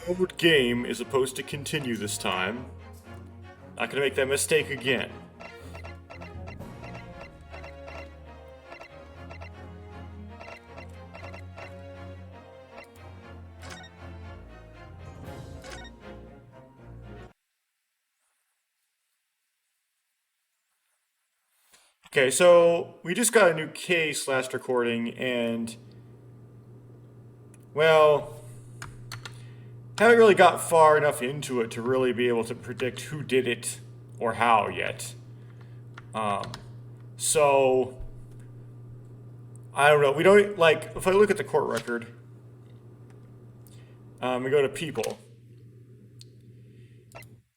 Old game is supposed to continue this time. Not gonna make that mistake again. Okay, so we just got a new case last recording, and well, haven't really got far enough into it to really be able to predict who did it or how yet. Um, so I don't know. We don't like if I look at the court record. We go to people.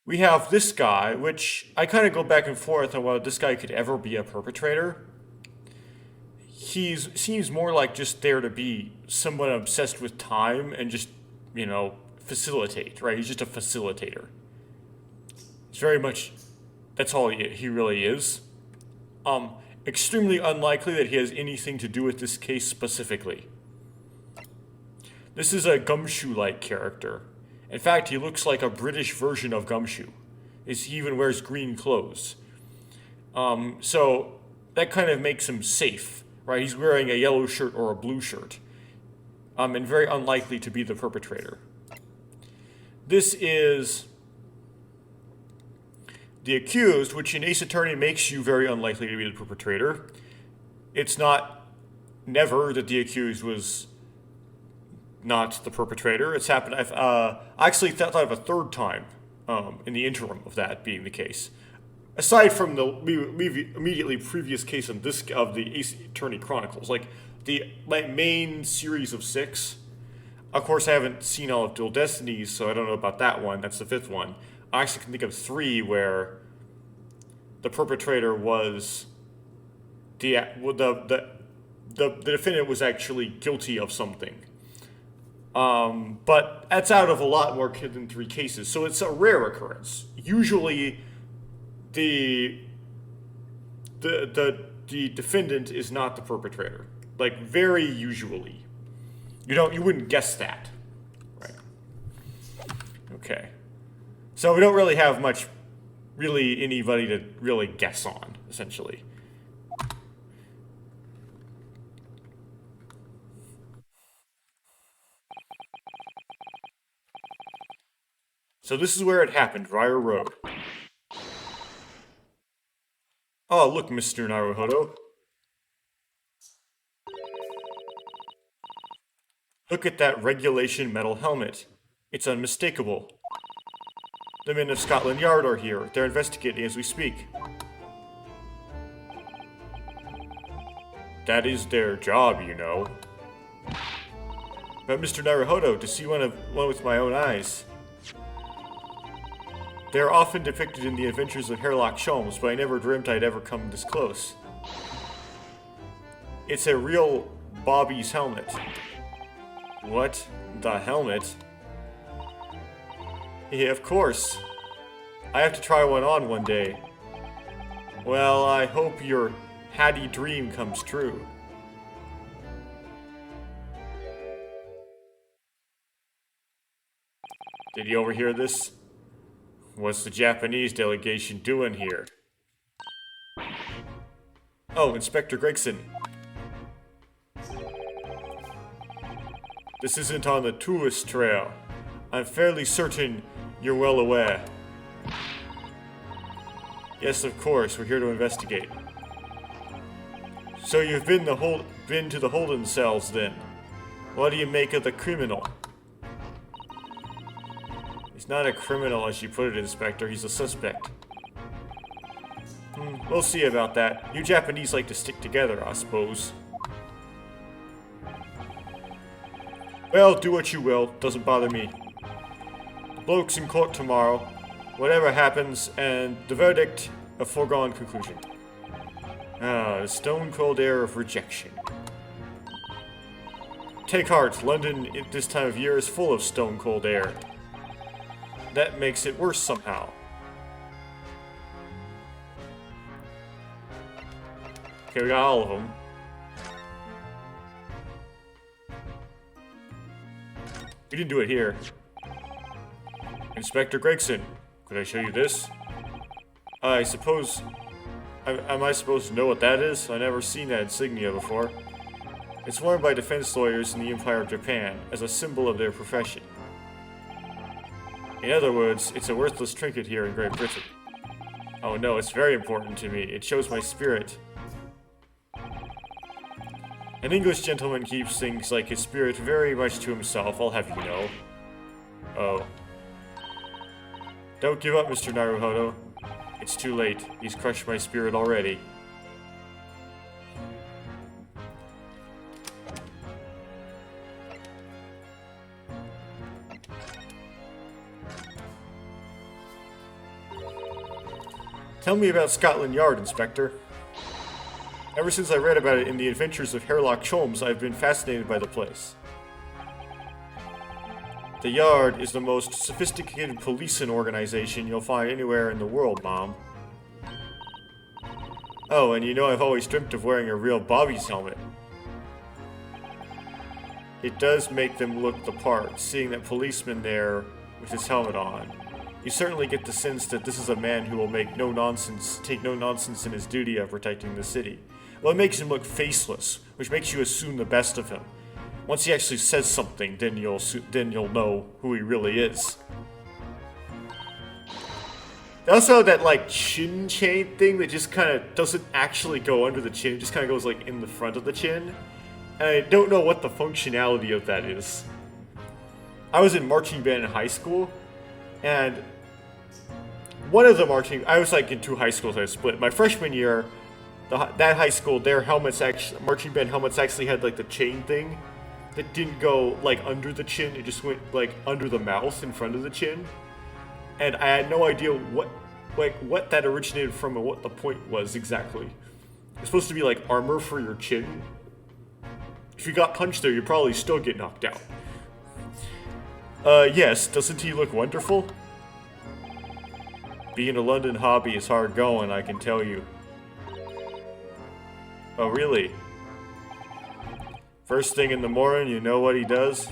We have this guy, which I kind of go back and forth on whether this guy could ever be a perpetrator. He seems more like just there to be someone obsessed with time and just, facilitate, right? He's just a facilitator. It's very much, that's all he really is. Extremely unlikely that he has anything to do with this case specifically. This is a Gumshoe-like character. In fact, he looks like a British version of Gumshoe. He even wears green clothes. So that kind of makes him safe, right? He's wearing a yellow shirt or a blue shirt. And very unlikely to be the perpetrator. This is the accused, which in Ace Attorney makes you very unlikely to be the perpetrator. It's not never that the accused was not the perpetrator. It's happened. I actually thought of a third time in the interim of that being the case. Aside from the immediately previous case of the Ace Attorney Chronicles, like the main series of 6. Of course, I haven't seen all of Dual Destinies, so I don't know about that one. That's the 5th one. I actually can think of 3 where the perpetrator was the defendant was actually guilty of something. But that's out of a lot more than 3 cases, so it's a rare occurrence. Usually, the defendant is not the perpetrator. Like, very usually. You wouldn't guess that. Right. Okay. So we don't really have much, really anybody to really guess on, essentially. So this is where it happened, Briar Road. Oh, look, Mr. Naruhodo. Look at that regulation metal helmet. It's unmistakable. The men of Scotland Yard are here. They're investigating as we speak. That is their job, you know. But Mr. Naruhodo, to see one with my own eyes. They are often depicted in the adventures of Sherlock Holmes, but I never dreamt I'd ever come this close. It's a real Bobby's helmet. What? The helmet? Yeah, of course. I have to try one on one day. Well, I hope your Hattie dream comes true. Did you overhear this? What's the Japanese delegation doing here? Oh, Inspector Gregson. This isn't on the tourist trail. I'm fairly certain you're well aware. Yes, of course, we're here to investigate. So you've been to the Holden cells then. What do you make of the criminal? He's not a criminal as you put it, Inspector. He's a suspect. We'll see about that. You Japanese like to stick together, I suppose. Well, do what you will. Doesn't bother me. The bloke's in court tomorrow. Whatever happens, and the verdict, a foregone conclusion. The stone-cold air of rejection. Take heart, London at this time of year is full of stone-cold air. That makes it worse somehow. Okay, we got all of them. We didn't do it here. Inspector Gregson, could I show you this? I suppose... Am I supposed to know what that is? I've never seen that insignia before. It's worn by defense lawyers in the Empire of Japan as a symbol of their profession. In other words, it's a worthless trinket here in Great Britain. Oh no, it's very important to me. It shows my spirit. An English gentleman keeps things like his spirit very much to himself, I'll have you know. Oh. Don't give up, Mr. Naruhodo. It's too late. He's crushed my spirit already. Tell me about Scotland Yard, Inspector. Ever since I read about it in The Adventures of Sherlock Holmes, I've been fascinated by the place. The Yard is the most sophisticated policing organization you'll find anywhere in the world, Mom. Oh, and you know I've always dreamt of wearing a real Bobby's helmet. It does make them look the part, seeing that policeman there with his helmet on. You certainly get the sense that this is a man who will take no nonsense in his duty of protecting the city. Well, it makes him look faceless, which makes you assume the best of him. Once he actually says something, then you'll know who he really is. They also have that like chin chain thing that just kind of doesn't actually go under the chin, it just kind of goes like in the front of the chin. And I don't know what the functionality of that is. I was in marching band in high school, and one of the I was like in two high schools I split. My freshman year, that high school, their marching band helmets actually had like the chain thing that didn't go like under the chin, it just went like under the mouth in front of the chin. And I had no idea what that originated from and what the point was exactly. It's supposed to be like armor for your chin. If you got punched there, you'd probably still get knocked out. Yes, doesn't he look wonderful? Being a London hobby is hard going, I can tell you. Oh, really? First thing in the morning, you know what he does?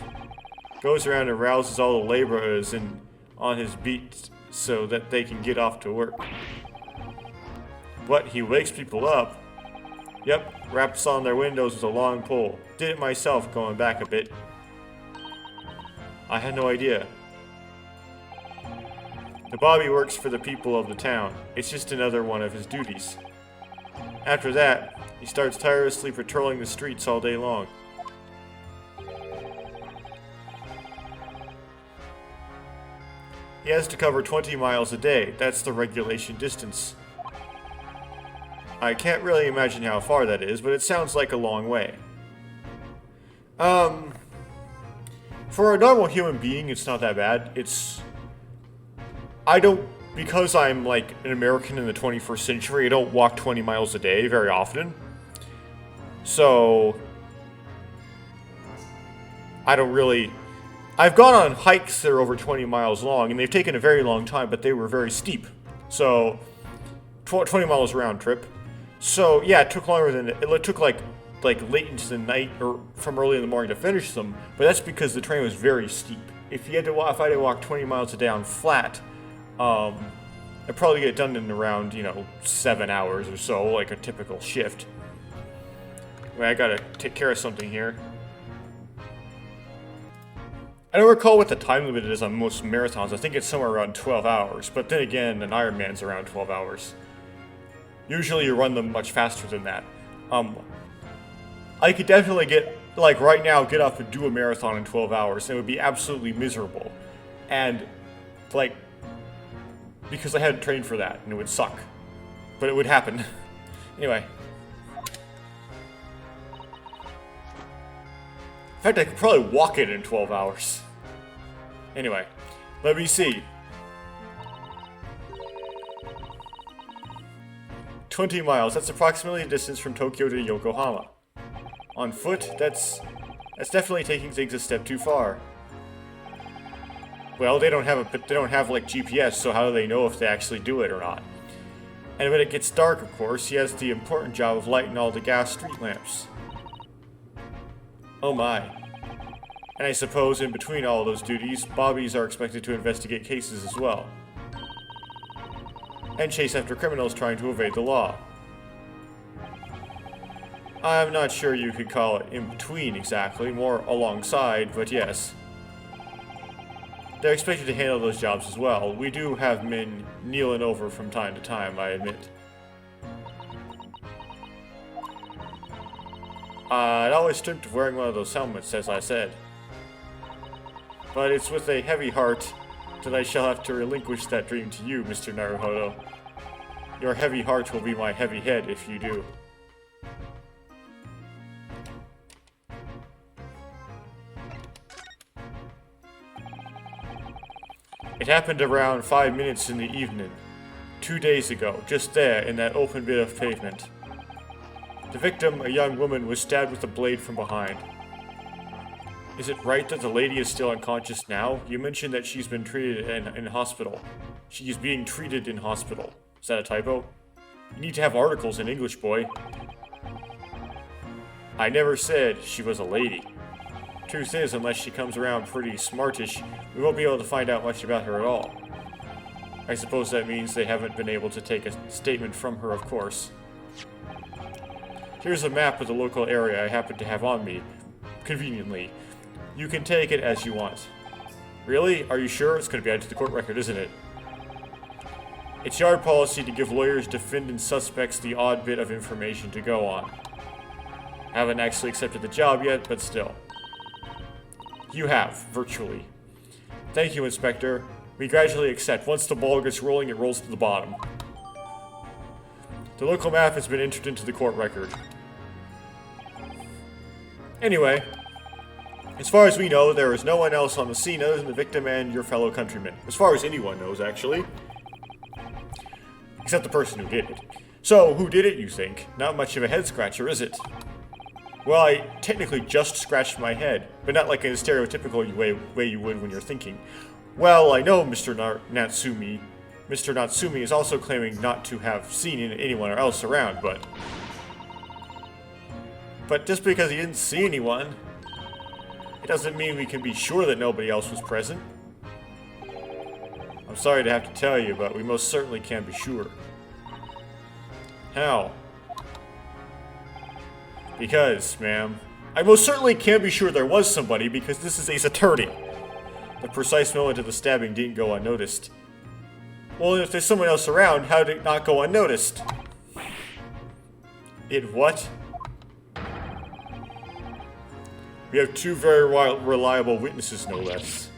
Goes around and rouses all the laborers on his beat so that they can get off to work. What, he wakes people up? Yep, raps on their windows with a long pole. Did it myself going back a bit. I had no idea. The Bobby works for the people of the town. It's just another one of his duties. After that, he starts tirelessly patrolling the streets all day long. He has to cover 20 miles a day. That's the regulation distance. I can't really imagine how far that is, but it sounds like a long way. For a normal human being, it's not that bad. Because I'm like an American in the 21st century, I don't walk 20 miles a day very often. So, I've gone on hikes that are over 20 miles long, and they've taken a very long time, but they were very steep. So, 20 miles round trip. So, yeah, it took longer than, it took like late into the night, or from early in the morning to finish them, but that's because the terrain was very steep. If I had to walk 20 miles a day on flat, I'd probably get it done in around, 7 hours or so, like a typical shift. Wait, I gotta take care of something here. I don't recall what the time limit is on most marathons. I think it's somewhere around 12 hours, but then again, an Ironman's around 12 hours. Usually you run them much faster than that. I could definitely get up and do a marathon in 12 hours, and it would be absolutely miserable. And, because I hadn't trained for that, and it would suck. But it would happen. Anyway. In fact, I could probably walk it in 12 hours. Anyway, let me see. 20 miles, that's approximately the distance from Tokyo to Yokohama. On foot, that's definitely taking things a step too far. Well, they don't have GPS, so how do they know if they actually do it or not? And when it gets dark, of course, he has the important job of lighting all the gas street lamps. Oh my. And I suppose in between all those duties, bobbies are expected to investigate cases as well. And chase after criminals trying to evade the law. I'm not sure you could call it in between exactly, more alongside, but yes. They're expected to handle those jobs as well. We do have men kneeling over from time to time, I admit. I'd always dreamt of wearing one of those helmets, as I said. But it's with a heavy heart that I shall have to relinquish that dream to you, Mr. Naruhodo. Your heavy heart will be my heavy head if you do. It happened around 5 minutes in the evening, 2 days ago, just there in that open bit of pavement. The victim, a young woman, was stabbed with a blade from behind. Is it right that the lady is still unconscious now? You mentioned that she's been treated in hospital. She is being treated in hospital. Is that a typo? You need to have articles in English, boy. I never said she was a lady. Truth is, unless she comes around pretty smartish, we won't be able to find out much about her at all. I suppose that means they haven't been able to take a statement from her, of course. Here's a map of the local area I happen to have on me, conveniently. You can take it as you want. Really? Are you sure? It's going to be added to the court record, isn't it? It's yard policy to give lawyers, defendant, suspects the odd bit of information to go on. Haven't actually accepted the job yet, but still. You have, virtually. Thank you, Inspector. We gradually accept. Once the ball gets rolling, it rolls to the bottom. The local map has been entered into the court record. Anyway, as far as we know, there is no one else on the scene other than the victim and your fellow countrymen. As far as anyone knows, actually. Except the person who did it. So, who did it, you think? Not much of a head-scratcher, is it? Well, I technically just scratched my head, but not like in a stereotypical way you would when you're thinking. Well, I know Mr. Natsumi. Mr. Natsumi is also claiming not to have seen anyone else around, but... But just because he didn't see anyone, it doesn't mean we can be sure that nobody else was present. I'm sorry to have to tell you, but we most certainly can't be sure. How? Because, ma'am, I most certainly can't be sure there was somebody because this is Ace Attorney. The precise moment of the stabbing didn't go unnoticed. Well, if there's someone else around, how did it not go unnoticed? It what? We have two very reliable witnesses, no less.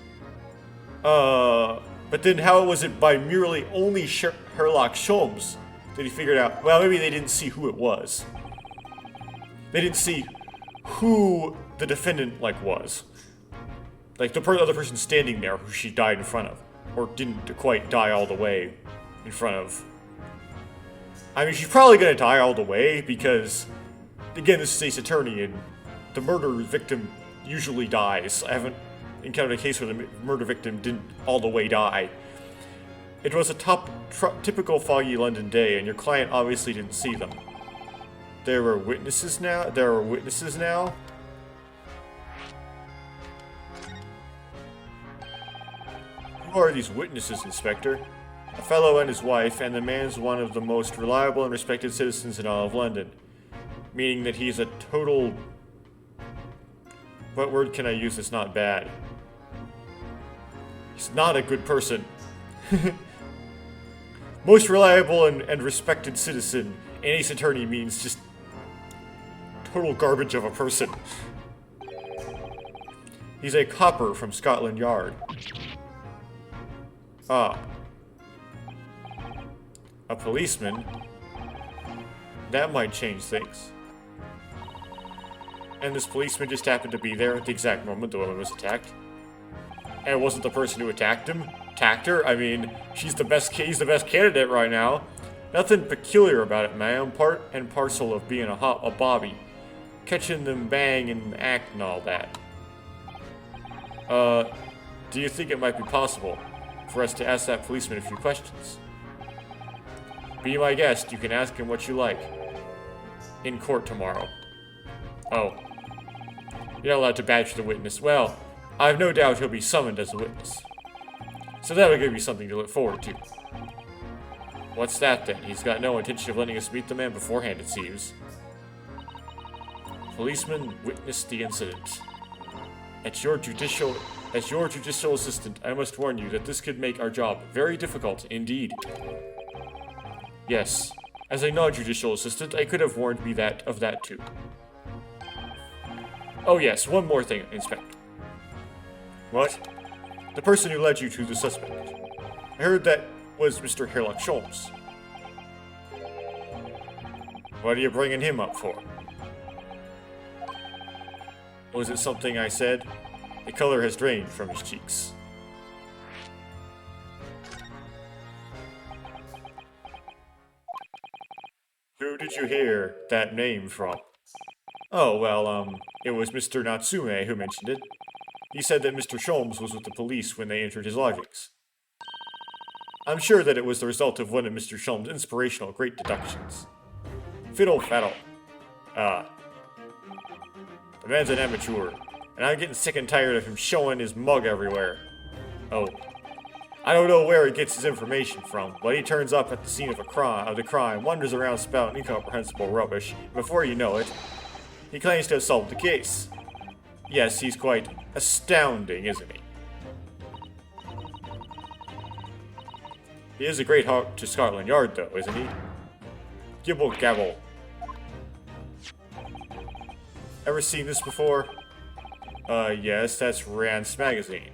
But then how was it by merely only Sherlock Holmes that he figured out, well, maybe they didn't see who it was. They didn't see who the defendant, was. Like, the other person standing there who she died in front of. Or didn't quite die all the way in front of. I mean, she's probably gonna die all the way because, again, this is Ace Attorney and the murder victim usually dies. I haven't encountered a case where the murder victim didn't all the way die. It was a typical foggy London day, and your client obviously didn't see them. There were witnesses now? Who are these witnesses, Inspector? A fellow and his wife, and the man's one of the most reliable and respected citizens in all of London. Meaning that he's a total... What word can I use that's not bad? He's not a good person. Most reliable and respected citizen. And Ace Attorney means just... total garbage of a person. He's a copper from Scotland Yard. Ah. A policeman? That might change things. And this policeman just happened to be there at the exact moment the woman was attacked. And it wasn't the person who attacked her. I mean, he's the best candidate right now. Nothing peculiar about it, ma'am. Part and parcel of being a bobby. Catching them bang and act and all that. Do you think it might be possible for us to ask that policeman a few questions? Be my guest. You can ask him what you like. In court tomorrow. Oh. You're not allowed to badger the witness. Well, I've no doubt he'll be summoned as a witness. So that'll give you something to look forward to. What's that then? He's got no intention of letting us meet the man beforehand, it seems. Policeman witnessed the incident. As your judicial assistant, I must warn you that this could make our job very difficult indeed. Yes, as a non-judicial assistant, I could have warned me of that too. Oh yes, one more thing, Inspector. What? The person who led you to the suspect. I heard that was Mr. Sherlock Holmes. What are you bringing him up for? Was it something I said? The color has drained from his cheeks. Who did you hear that name from? Oh, well, it was Mr. Natsume who mentioned it. He said that Mr. Sholmes was with the police when they entered his lodgings. I'm sure that it was the result of one of Mr. Sholmes' inspirational great deductions. Fiddle faddle. The man's an amateur, and I'm getting sick and tired of him showing his mug everywhere. Oh. I don't know where he gets his information from, but he turns up at the scene of the crime, wanders around spouting incomprehensible rubbish, and before you know it, he claims to have solved the case. Yes, he's quite astounding, isn't he? He is a great help to Scotland Yard, though, isn't he? Gibble gabble. Ever seen this before? Yes, that's Rand's magazine.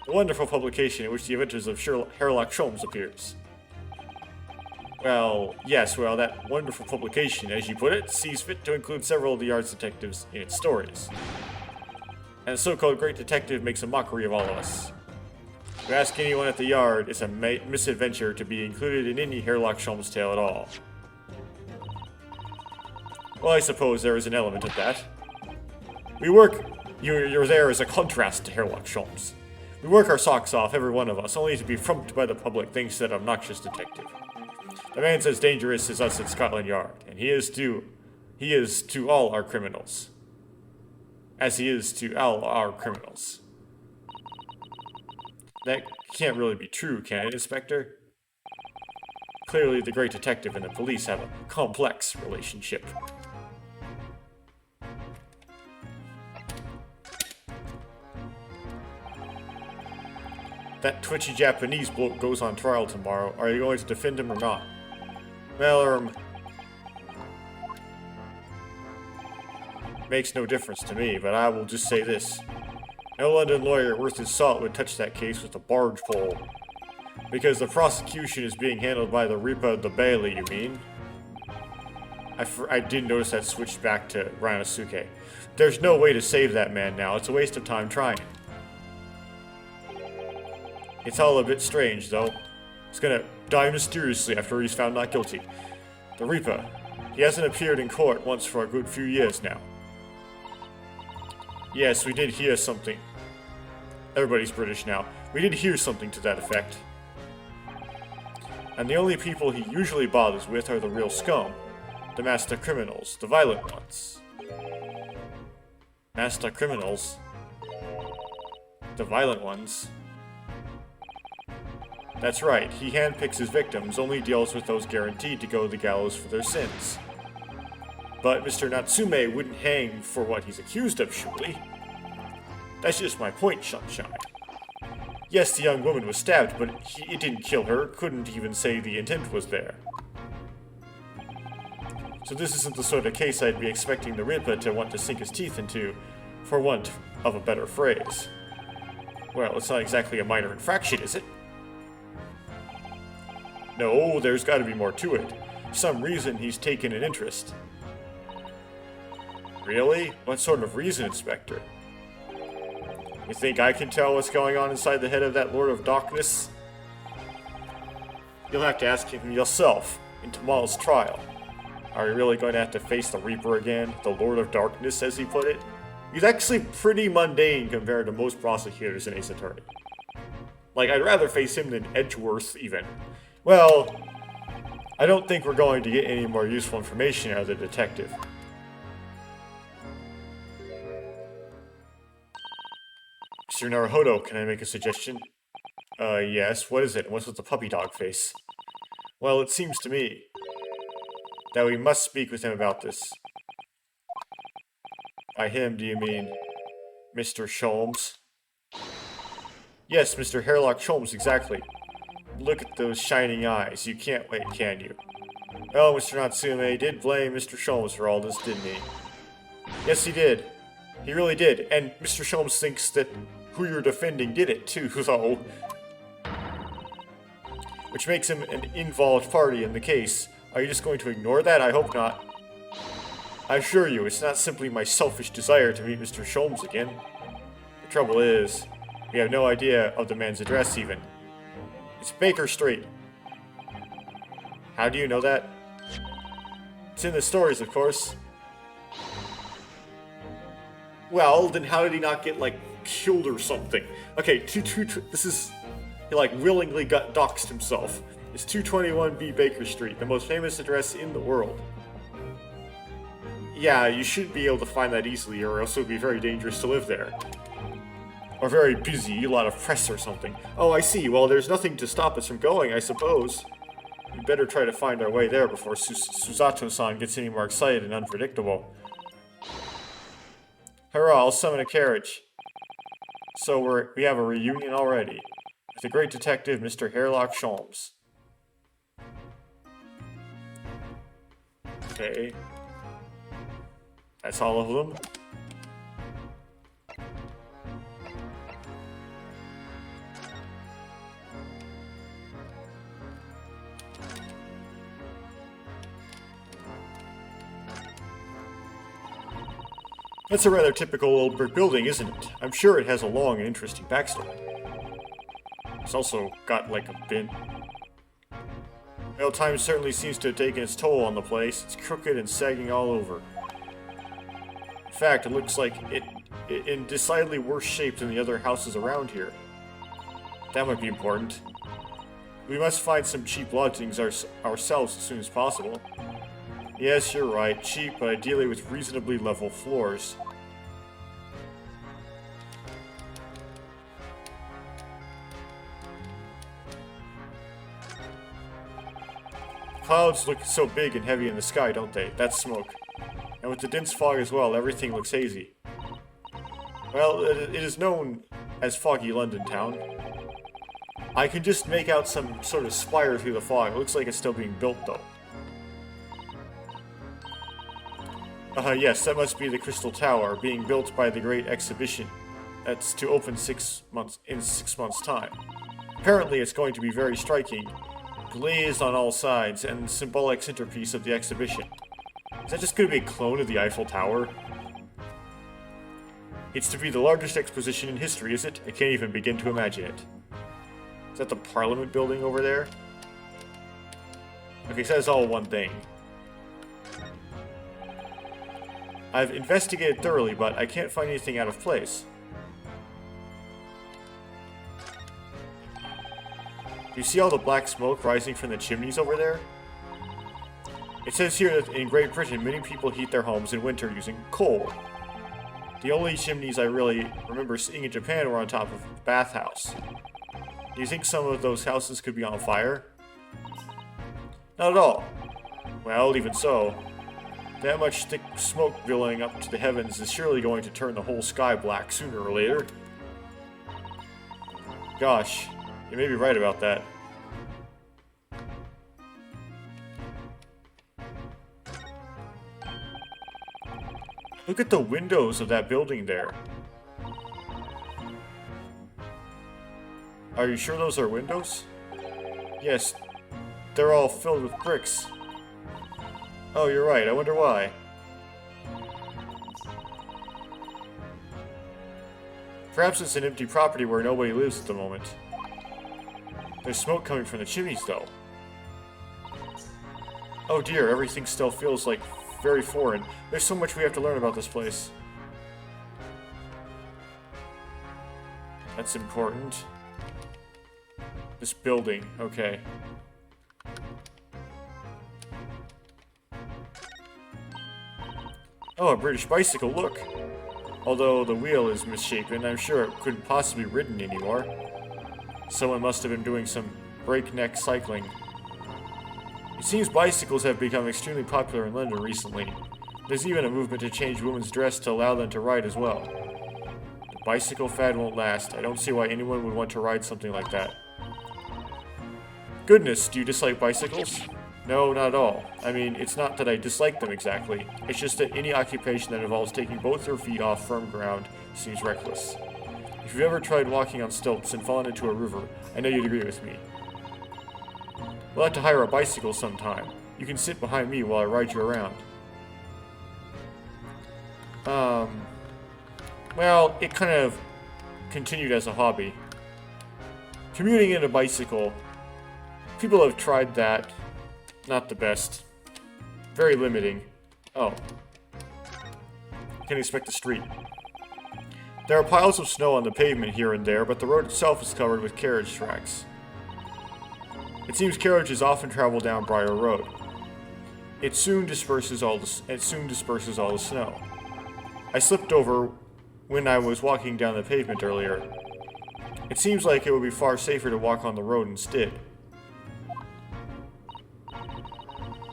The wonderful publication in which the adventures of Sherlock Holmes appears. Well, yes, that wonderful publication, as you put it, sees fit to include several of the Yard's detectives in its stories. And the so-called great detective makes a mockery of all of us. If you ask anyone at the Yard, it's a misadventure to be included in any Sherlock Holmes tale at all. Well, I suppose there is an element of that. You're there as a contrast to Sherlock Holmes. We work our socks off, every one of us, only to be frumped by the public thanks to that obnoxious detective. The man's as dangerous as us at Scotland Yard, and he is to all our criminals. As he is to all our criminals. That can't really be true, can it, Inspector? Clearly, the great detective and the police have a complex relationship. That twitchy Japanese bloke goes on trial tomorrow. Are you going to defend him or not? Well, makes no difference to me, but I will just say this. No London lawyer worth his salt would touch that case with a barge pole. Because the prosecution is being handled by the Ripa the Bailey, you mean? I did notice that switched back to Ryanosuke. There's no way to save that man now. It's a waste of time trying. It's all a bit strange, though. He's gonna die mysteriously after he's found not guilty. The Ripa. He hasn't appeared in court once for a good few years now. Yes, we did hear something. Everybody's British now. We did hear something to that effect. And the only people he usually bothers with are the real scum. The master criminals, the violent ones. Master criminals? The violent ones? That's right, he handpicks his victims, only deals with those guaranteed to go to the gallows for their sins. But Mr. Natsume wouldn't hang for what he's accused of, surely. That's just my point, Sunshine. Yes, the young woman was stabbed, but it didn't kill her, couldn't even say the intent was there. So this isn't the sort of case I'd be expecting the Ripa to want to sink his teeth into, for want of a better phrase. Well, it's not exactly a minor infraction, is it? No, there's gotta be more to it. Some reason he's taken an interest. Really? What sort of reason, Inspector? You think I can tell what's going on inside the head of that Lord of Darkness? You'll have to ask him yourself in tomorrow's trial. Are you really going to have to face the Reaper again? The Lord of Darkness, as he put it? He's actually pretty mundane compared to most prosecutors in Ace Attorney. Like, I'd rather face him than Edgeworth, even. Well, I don't think we're going to get any more useful information out of the detective. Mr. Naruhodo, can I make a suggestion? Yes. What is it? What's with the puppy dog face? Well, it seems to me that we must speak with him about this. By him, do you mean Mr. Sholmes? Yes, Mr. Hairlock Sholmes, exactly. Look at those shining eyes. You can't wait, can you? Well, Mr. Natsume did blame Mr. Sholmes for all this, didn't he? Yes, he did. He really did. And Mr. Sholmes thinks that who you're defending did it, too, though. Which makes him an involved party in the case. Are you just going to ignore that? I hope not. I assure you, it's not simply my selfish desire to meet Mr. Sholmes again. The trouble is, we have no idea of the man's address, even. It's Baker Street. How do you know that? It's in the stories, of course. Well, then how did he not get, like, killed or something? Okay, this is... He, like, willingly got doxed himself. It's 221B Baker Street, the most famous address in the world. Yeah, you should be able to find that easily, or else it would be very dangerous to live there. Or very busy, a lot of press or something. Oh, I see. Well, there's nothing to stop us from going, I suppose. We'd better try to find our way there before Susato-san gets any more excited and unpredictable. Hurrah, I'll summon a carriage. So we have a reunion already. With the great detective, Mr. Hairlock Sholmes. Okay. That's all of them. That's a rather typical old brick building, isn't it? I'm sure it has a long and interesting backstory. It's also got, like, a bin. Well, time certainly seems to have taken its toll on the place. It's crooked and sagging all over. In fact, it looks like it in decidedly worse shape than the other houses around here. That might be important. We must find some cheap lodgings ourselves as soon as possible. Yes, you're right. Cheap, but ideally with reasonably level floors. Clouds look so big and heavy in the sky, don't they? That's smoke. And with the dense fog as well, everything looks hazy. Well, it is known as Foggy London Town. I can just make out some sort of spire through the fog. It looks like it's still being built, though. Yes, that must be the Crystal Tower, being built by the Great Exhibition. That's to open in 6 months' time. Apparently, it's going to be very striking, glazed on all sides, and the symbolic centerpiece of the exhibition. Is that just going to be a clone of the Eiffel Tower? It's to be the largest exposition in history, is it? I can't even begin to imagine it. Is that the Parliament building over there? Okay, so that's all one thing. I've investigated thoroughly, but I can't find anything out of place. Do you see all the black smoke rising from the chimneys over there? It says here that in Great Britain, many people heat their homes in winter using coal. The only chimneys I really remember seeing in Japan were on top of the bathhouse. Do you think some of those houses could be on fire? Not at all. Well, even so, that much thick smoke billowing up to the heavens is surely going to turn the whole sky black sooner or later. Gosh, you may be right about that. Look at the windows of that building there. Are you sure those are windows? Yes, they're all filled with bricks. Oh, you're right. I wonder why. Perhaps it's an empty property where nobody lives at the moment. There's smoke coming from the chimneys, though. Oh dear, everything still feels like very foreign. There's so much we have to learn about this place. That's important. This building, okay. Oh, a British bicycle, look! Although the wheel is misshapen, I'm sure it couldn't possibly be ridden anymore. Someone must have been doing some breakneck cycling. It seems bicycles have become extremely popular in London recently. There's even a movement to change women's dress to allow them to ride as well. The bicycle fad won't last. I don't see why anyone would want to ride something like that. Goodness, do you dislike bicycles? No, not at all. I mean, it's not that I dislike them exactly. It's just that any occupation that involves taking both your feet off firm ground seems reckless. If you've ever tried walking on stilts and fallen into a river, I know you'd agree with me. We'll have to hire a bicycle sometime. You can sit behind me while I ride you around. Well, it kind of continued as a hobby. Commuting in a bicycle. People have tried that. Not the best. Very limiting. Oh. Can't expect the street. There are piles of snow on the pavement here and there, but the road itself is covered with carriage tracks. It seems carriages often travel down Briar Road. It soon disperses all the snow. I slipped over when I was walking down the pavement earlier. It seems like it would be far safer to walk on the road instead.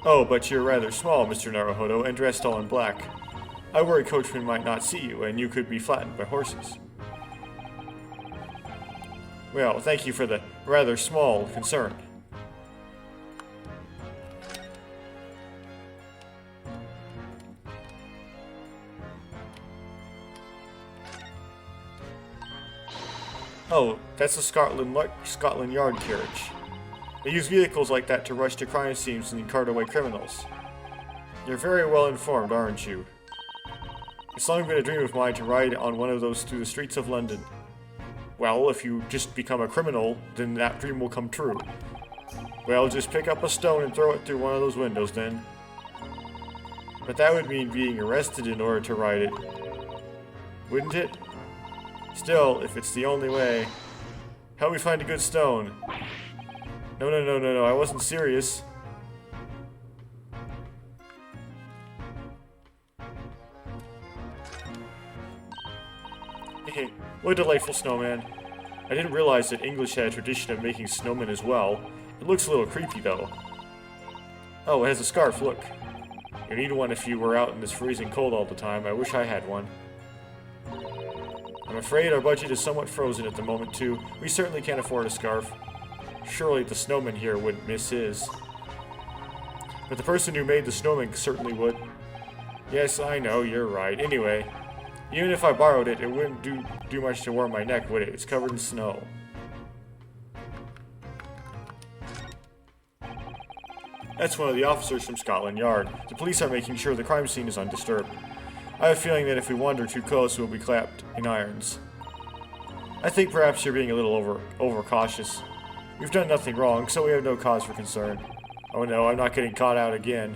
Oh, but you're rather small, Mr. Naruhodo, and dressed all in black. I worry coachmen might not see you, and you could be flattened by horses. Well, thank you for the rather small concern. Oh, that's the Scotland Yard carriage. They use vehicles like that to rush to crime scenes and cart away criminals. You're very well informed, aren't you? It's long been a dream of mine to ride on one of those through the streets of London. Well, if you just become a criminal, then that dream will come true. Well, just pick up a stone and throw it through one of those windows then. But that would mean being arrested in order to ride it. Wouldn't it? Still, if it's the only way... Help me find a good stone. No, I wasn't serious. Hey, what a delightful snowman. I didn't realize that English had a tradition of making snowmen as well. It looks a little creepy though. Oh, it has a scarf, look. You need one if you were out in this freezing cold all the time. I wish I had one. I'm afraid our budget is somewhat frozen at the moment too. We certainly can't afford a scarf. Surely the snowman here wouldn't miss his. But the person who made the snowman certainly would. Yes, I know, you're right. Anyway, even if I borrowed it, it wouldn't do much to warm my neck, would it? It's covered in snow. That's one of the officers from Scotland Yard. The police are making sure the crime scene is undisturbed. I have a feeling that if we wander too close, we'll be clapped in irons. I think perhaps you're being a little overcautious. We've done nothing wrong, so we have no cause for concern. Oh no, I'm not getting caught out again.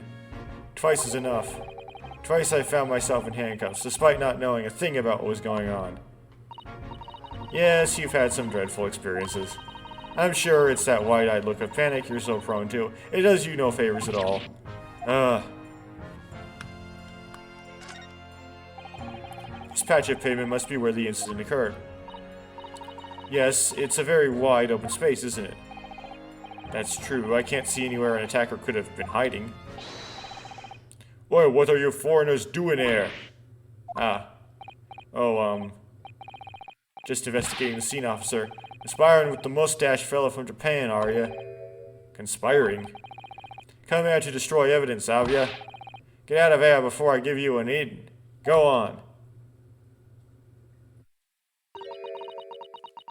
Twice is enough. Twice I found myself in handcuffs, despite not knowing a thing about what was going on. Yes, you've had some dreadful experiences. I'm sure it's that wide-eyed look of panic you're so prone to. It does you no favors at all. This patch of pavement must be where the incident occurred. Yes, it's a very wide open space, isn't it? That's true. I can't see anywhere an attacker could have been hiding. Oi, what are you foreigners doing here? Just investigating the scene, officer. Conspiring with the mustache fella from Japan, are ya? Conspiring? Come here to destroy evidence, have ya? Get out of here before I give you an in. Go on.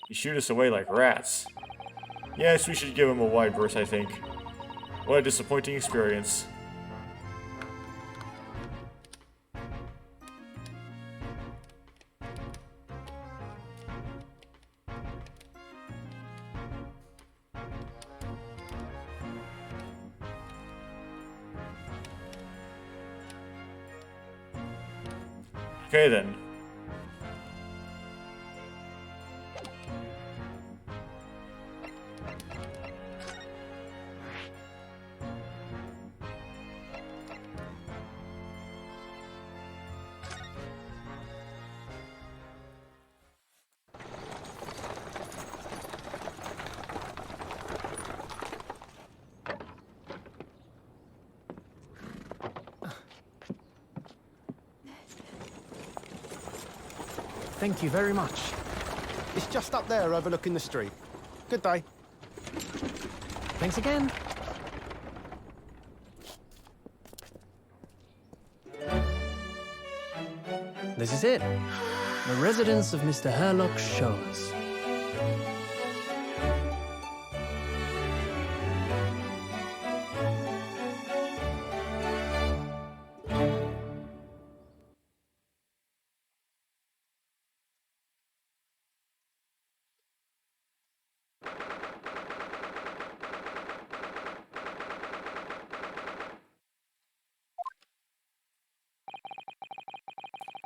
You shoot us away like rats. Yes, we should give him a wide berth, I think. What a disappointing experience. Okay then. Thank you very much. It's just up there overlooking the street. Good day. Thanks again. This is it. The residence of Mr. Herlock Sholmes.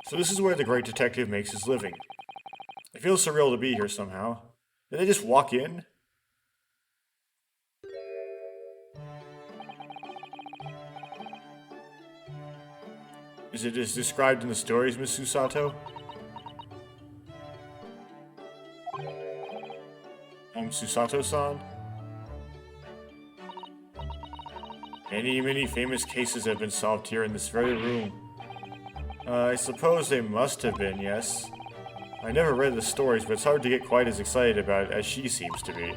So this is where the great detective makes his living. It feels surreal to be here somehow. Did they just walk in? Is it as described in the stories, Miss Susato? Susato-san? Many famous cases have been solved here in this very room. I suppose they must have been, yes. I never read the stories, but it's hard to get quite as excited about it as she seems to be.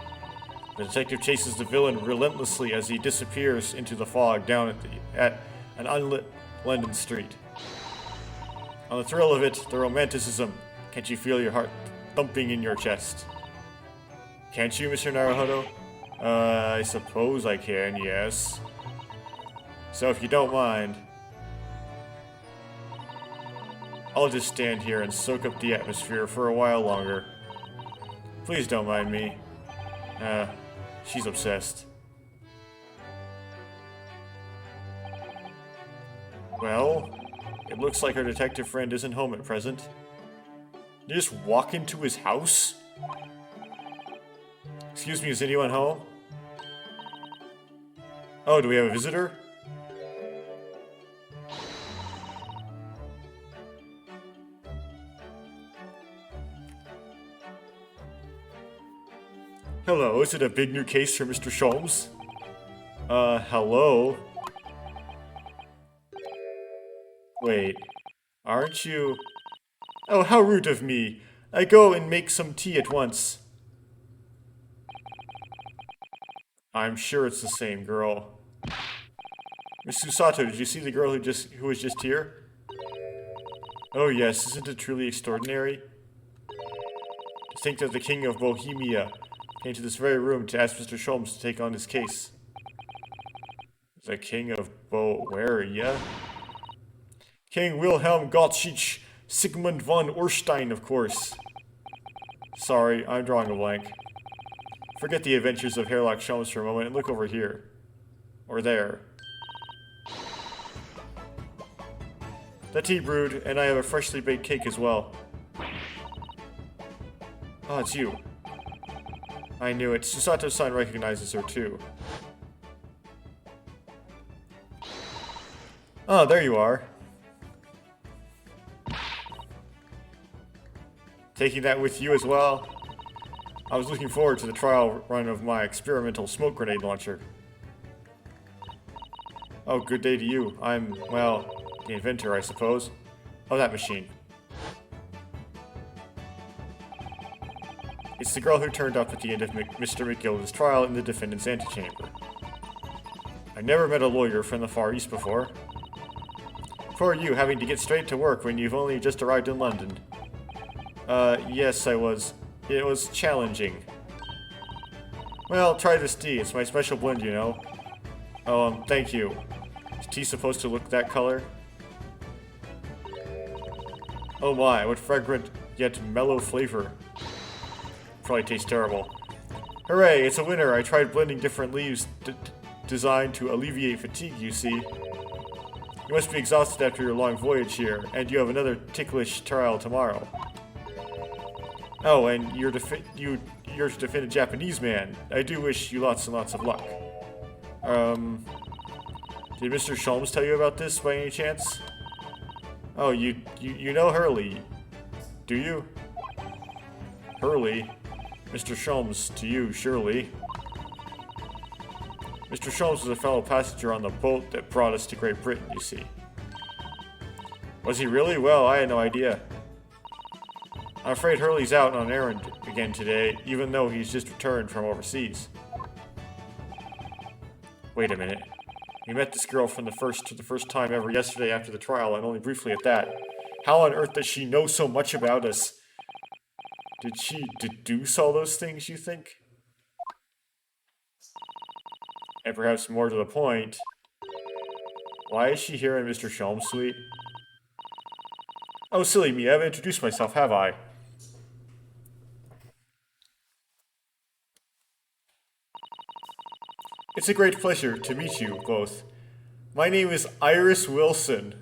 The detective chases the villain relentlessly as he disappears into the fog down at an unlit London street. On the thrill of it, the romanticism, can't you feel your heart thumping in your chest? Can't you, Mr. Naruhodo? I suppose I can, yes. So if you don't mind, I'll just stand here and soak up the atmosphere for a while longer. Please don't mind me. She's obsessed. Well, it looks like our detective friend isn't home at present. Did you just walk into his house? Excuse me, is anyone home? Oh, do we have a visitor? Hello, is it a big new case for Mr. Sholmes? Hello? Wait, aren't you... Oh, how rude of me! I go and make some tea at once. I'm sure it's the same girl. Miss Susato, did you see the girl who was just here? Oh yes, isn't it truly extraordinary? To think that the King of Bohemia came to this very room to ask Mr. Sholmes to take on his case. The King of Bohemia? King Wilhelm Gottschalk Sigmund von Orstein, of course. Sorry, I'm drawing a blank. Forget the adventures of Herlock Sholmes for a moment and look over here. Or there. The tea brewed, and I have a freshly baked cake as well. Oh, it's you. I knew it. Susato-san recognizes her too. Oh, there you are. Taking that with you as well? I was looking forward to the trial run of my experimental smoke grenade launcher. Oh, good day to you. I'm, well, the inventor, I suppose, of that machine. It's the girl who turned up at the end of Mr. McGilden's trial in the defendant's antechamber. I never met a lawyer from the Far East before. Poor you, having to get straight to work when you've only just arrived in London. Yes, I was. It was challenging. Well, try this tea. It's my special blend, you know. Oh, thank you. Is tea supposed to look that color? Oh my, what fragrant yet mellow flavor. Probably tastes terrible. Hooray, it's a winner. I tried blending different leaves designed to alleviate fatigue, you see. You must be exhausted after your long voyage here, and you have another ticklish trial tomorrow. Oh, and you're to defend a Japanese man. I do wish you lots and lots of luck. Did Mr. Sholmes tell you about this by any chance? Oh, you know Hurley, do you? Hurley? Mr. Sholmes, to you, surely. Mr. Sholmes was a fellow passenger on the boat that brought us to Great Britain, you see. Was he really? Well, I had no idea. I'm afraid Hurley's out on an errand again today, even though he's just returned from overseas. Wait a minute. We met this girl for the first time ever yesterday after the trial, and only briefly at that. How on earth does she know so much about us? Did she deduce all those things, you think? And perhaps more to the point, why is she here in Mr. Sholmes' suite? Oh, silly me, I haven't introduced myself, have I? It's a great pleasure to meet you both. My name is Iris Wilson.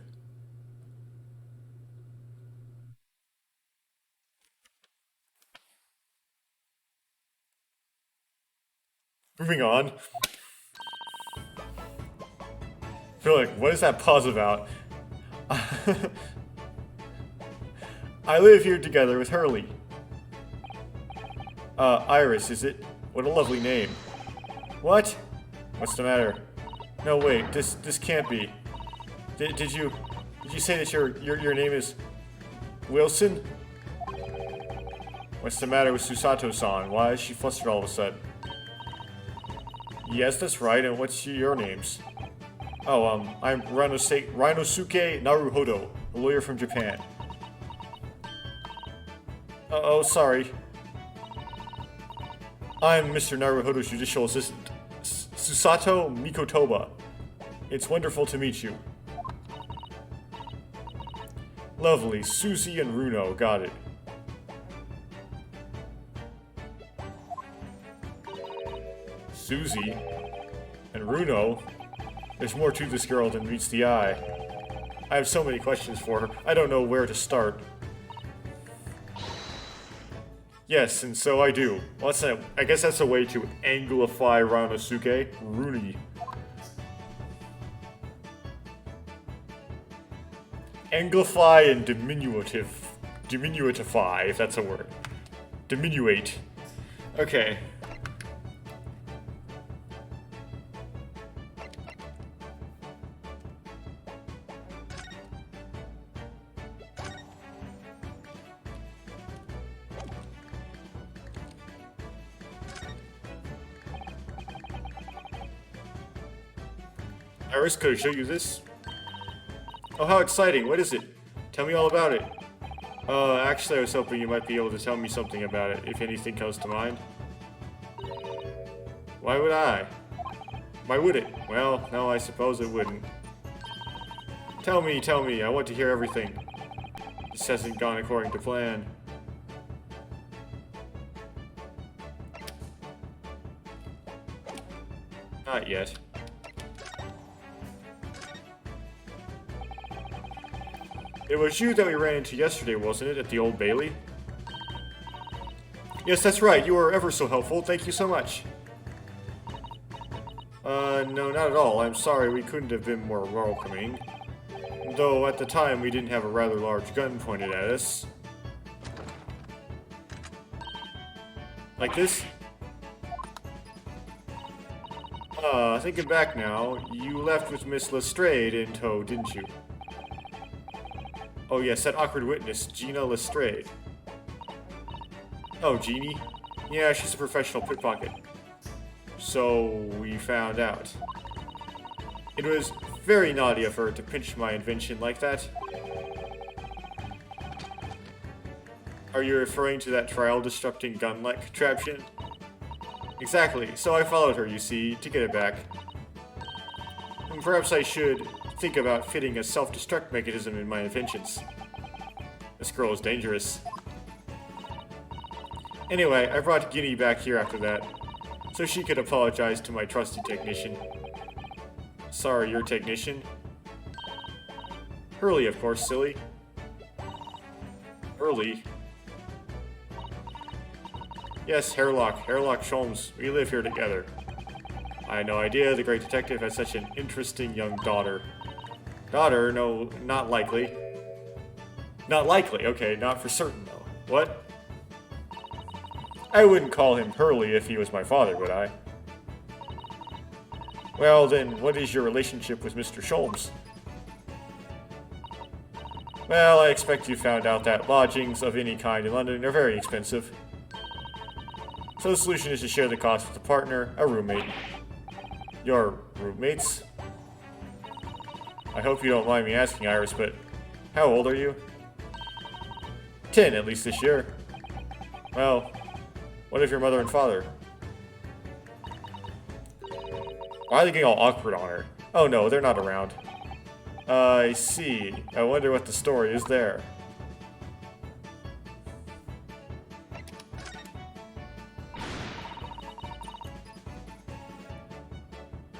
Moving on. I feel like, what is that pause about? I live here together with Hurley. Iris, is it? What a lovely name. What? What's the matter? No, wait, this can't be. Did you say that your name is Wilson? What's the matter with Susato-san? Why is she flustered all of a sudden? Yes, that's right, and what's your names? Oh, I'm Rinosuke Naruhodo, a lawyer from Japan. Oh, sorry. I'm Mr. Naruhodo's judicial assistant, Susato Mikotoba. It's wonderful to meet you. Lovely, Susie and Runo, got it. Susie and Runo? There's more to this girl than meets the eye. I have so many questions for her, I don't know where to start. Yes, and so I do. Well, I guess that's a way to anglify Rinosuke. Rooney. Anglify and diminutify, if that's a word. Diminuate. Okay. Iris, could I show you this? Oh, how exciting. What is it? Tell me all about it. Actually, I was hoping you might be able to tell me something about it, if anything comes to mind. Why would I? Why would it? Well, no, I suppose it wouldn't. Tell me, I want to hear everything. This hasn't gone according to plan. Not yet. It was you that we ran into yesterday, wasn't it, at the Old Bailey? Yes, that's right. You were ever so helpful. Thank you so much. No, not at all. I'm sorry we couldn't have been more welcoming. Though, at the time, we didn't have a rather large gun pointed at us. Like this? Thinking back now, you left with Miss Lestrade in tow, didn't you? Oh yes, that awkward witness, Gina Lestrade. Oh, Jeannie? Yeah, she's a professional pickpocket. So, we found out. It was very naughty of her to pinch my invention like that. Are you referring to that trial-disrupting gun-like contraption? Exactly, so I followed her, you see, to get it back. And perhaps I should think about fitting a self-destruct mechanism in my inventions. This girl is dangerous. Anyway, I brought Guinea back here after that, so she could apologize to my trusty technician. Sorry, your technician? Hurley, of course, silly. Hurley? Yes, Hairlock Sholmes. We live here together. I had no idea the great detective had such an interesting young daughter. Daughter? No, not likely. Not likely, okay, not for certain though. What? I wouldn't call him Hurley if he was my father, would I? Well then, what is your relationship with Mr. Sholmes? Well, I expect you found out that lodgings of any kind in London are very expensive. So the solution is to share the cost with a partner, a roommate. Your roommates? I hope you don't mind me asking, Iris, but how old are you? 10, at least this year. Well, what of your mother and father? Why are they getting all awkward on her? Oh no, they're not around. I see. I wonder what the story is there.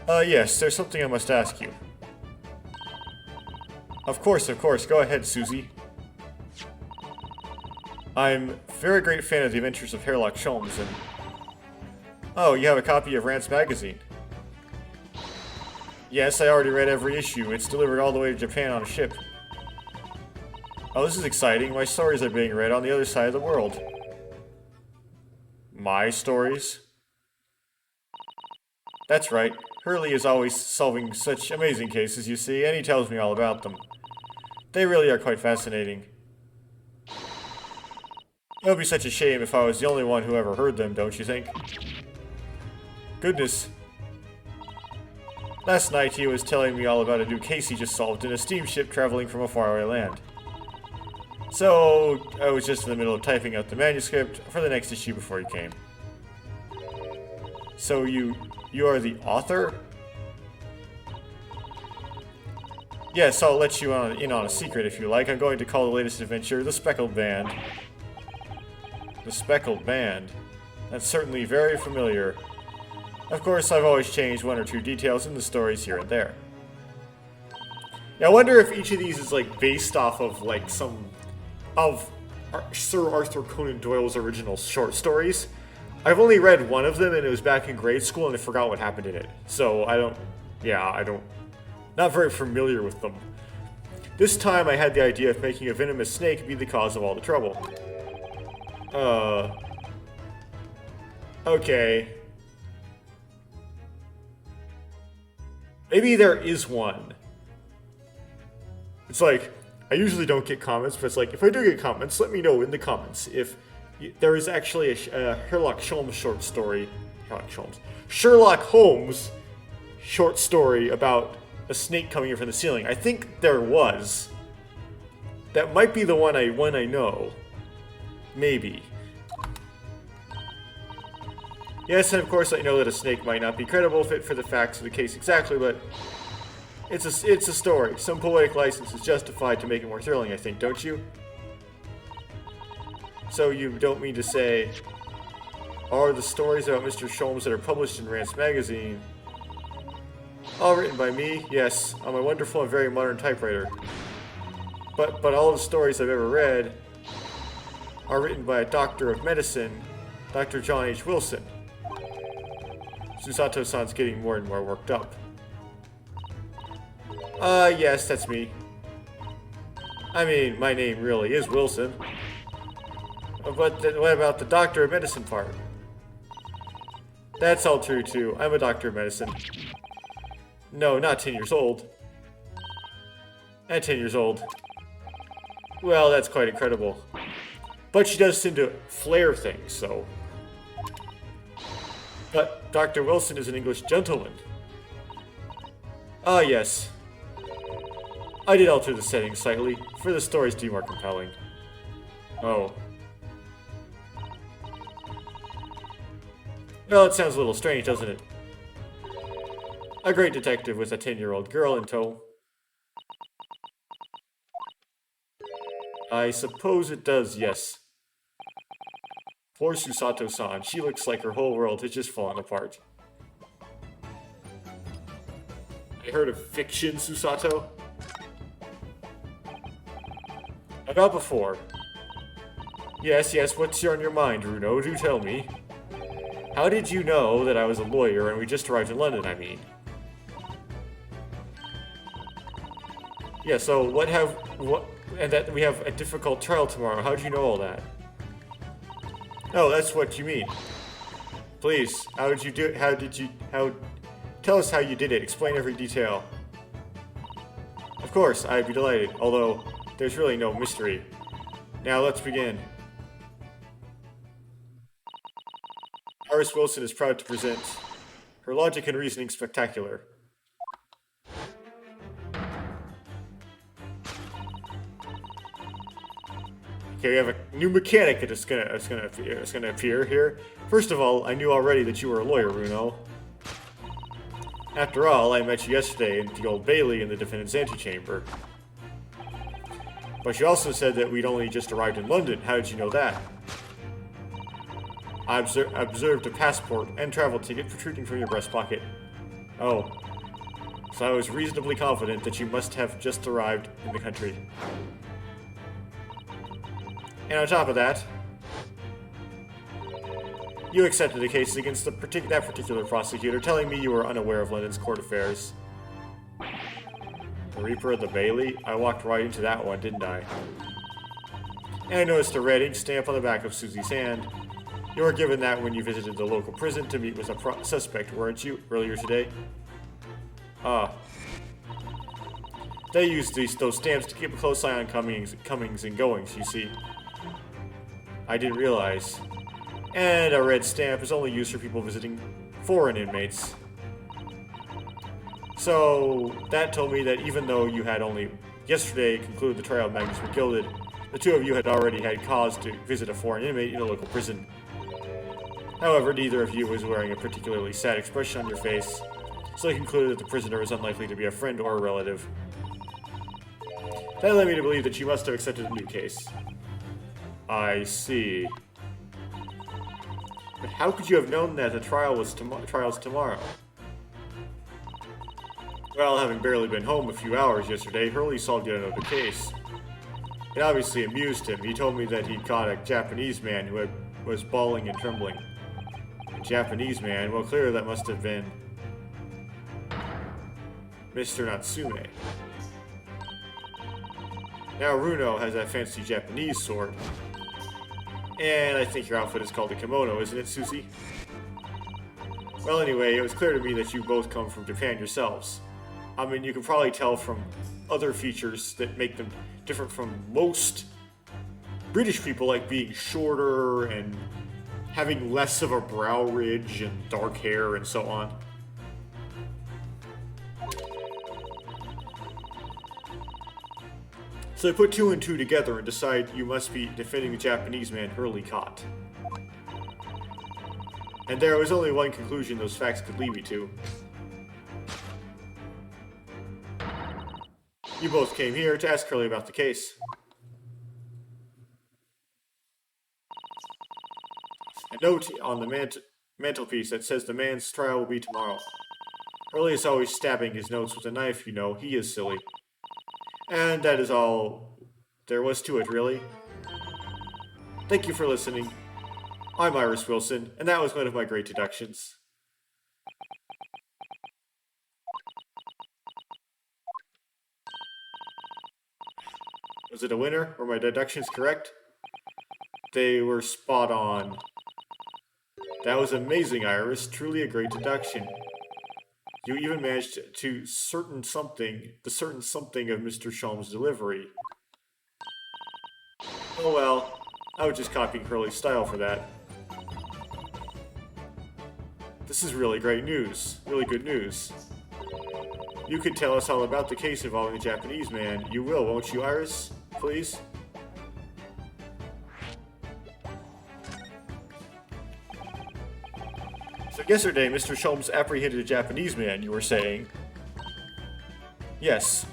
Yes, there's something I must ask you. Of course, go ahead, Susie. I'm a very great fan of the adventures of Sherlock Holmes and... Oh, you have a copy of Rance magazine. Yes, I already read every issue. It's delivered all the way to Japan on a ship. Oh, this is exciting. My stories are being read on the other side of the world. My stories? That's right. Hurley is always solving such amazing cases, you see, and he tells me all about them. They really are quite fascinating. It would be such a shame if I was the only one who ever heard them, don't you think? Goodness. Last night he was telling me all about a new case he just solved in a steamship traveling from a faraway land. So, I was just in the middle of typing out the manuscript for the next issue before he came. So you are the author? Yes, I'll let you in on a secret if you like. I'm going to call the latest adventure The Speckled Band. The Speckled Band. That's certainly very familiar. Of course, I've always changed one or two details in the stories here and there. Now, I wonder if each of these is, like, based off of, like, some of Sir Arthur Conan Doyle's original short stories. I've only read one of them, and it was back in grade school, and I forgot what happened in it. So, not very familiar with them. This time, I had the idea of making a venomous snake be the cause of all the trouble. Okay. Maybe there is one. It's like, I usually don't get comments, but it's like, if I do get comments, let me know in the comments if there is actually a Sherlock Holmes short story. Sherlock Holmes short story about a snake coming in from the ceiling. I think there was. That might be the one I know. Maybe. Yes, and of course I know that a snake might not be credible fit for the facts of the case exactly, but it's a story. Some poetic license is justified to make it more thrilling, I think, don't you? So you don't mean to say, are the stories about Mr. Sholmes that are published in Rance magazine all written by me? Yes, on my wonderful and very modern typewriter. But all the stories I've ever read are written by a doctor of medicine, Dr. John H. Wilson. Susato-san's getting more and more worked up. Yes, that's me. I mean, my name really is Wilson. But what about the doctor of medicine part? That's all true too. I'm a doctor of medicine. No, not 10 years old. At 10 years old. Well, that's quite incredible. But she does seem to flare things, so... But Dr. Wilson is an English gentleman. Ah, yes. I did alter the setting slightly, for the stories to be more compelling. Oh. Well, it sounds a little strange, doesn't it? A great detective with a 10-year-old girl in tow. I suppose it does, yes. Poor Susato-san, she looks like her whole world has just fallen apart. I heard of fiction, Susato? About before. Yes, what's on your mind, Runo? Do tell me. How did you know that I was a lawyer and we just arrived in London, I mean? Yeah, so and that we have a difficult trial tomorrow. How did you know all that? Oh, that's what you mean. Please, how did you do it? Tell us how you did it. Explain every detail. Of course, I'd be delighted. Although, there's really no mystery. Now let's begin. Iris Wilson is proud to present her logic and reasoning spectacular. Okay, we have a new mechanic that's gonna appear here. First of all, I knew already that you were a lawyer, Bruno. After all, I met you yesterday in the Old Bailey in the defendant's antechamber. But you also said that we'd only just arrived in London. How did you know that? I observed a passport and travel ticket protruding from your breast pocket. Oh. So I was reasonably confident that you must have just arrived in the country. And on top of that, you accepted the case against that particular prosecutor, telling me you were unaware of London's court affairs. The Reaper of the Bailey? I walked right into that one, didn't I? And I noticed a red ink stamp on the back of Susie's hand. You were given that when you visited the local prison to meet with a suspect, weren't you, earlier today? Ah. They used those stamps to keep a close eye on comings and goings, you see. I didn't realize. And a red stamp is only used for people visiting foreign inmates. So, that told me that even though you had only yesterday concluded the trial of Magnus McGilded, the two of you had already had cause to visit a foreign inmate in a local prison. However, neither of you was wearing a particularly sad expression on your face, so I concluded that the prisoner was unlikely to be a friend or a relative. That led me to believe that you must have accepted a new case. I see. But how could you have known that the trial's tomorrow? Well, having barely been home a few hours yesterday, Hurley solved yet another case. It obviously amused him. He told me that he caught a Japanese man who was bawling and trembling. A Japanese man? Well, clearly that must have been Mr. Natsume. Now Runo has that fancy Japanese sword. And I think your outfit is called a kimono, isn't it, Susie? Well, anyway, it was clear to me that you both come from Japan yourselves. I mean, you can probably tell from other features that make them different from most British people, like being shorter and having less of a brow ridge and dark hair and so on. So I put two and two together and decide you must be defending the Japanese man Hurley caught. And there was only one conclusion those facts could lead me to. You both came here to ask Hurley about the case. A note on the mantelpiece that says the man's trial will be tomorrow. Hurley is always stabbing his notes with a knife, you know. He is silly. And that is all there was to it, really. Thank you for listening. I'm Iris Wilson, and that was one of my great deductions. Was it a winner? Were my deductions correct? They were spot on. That was amazing, Iris. Truly a great deduction. You even managed to the certain something of Mr. Sholm's delivery. Oh well, I was just copying Hurley's style for that. This is really great news. Really good news. You could tell us all about the case involving the Japanese man. You will, won't you, Iris? Please? So yesterday, Mr. Sholmes apprehended a Japanese man, you were saying? Yes.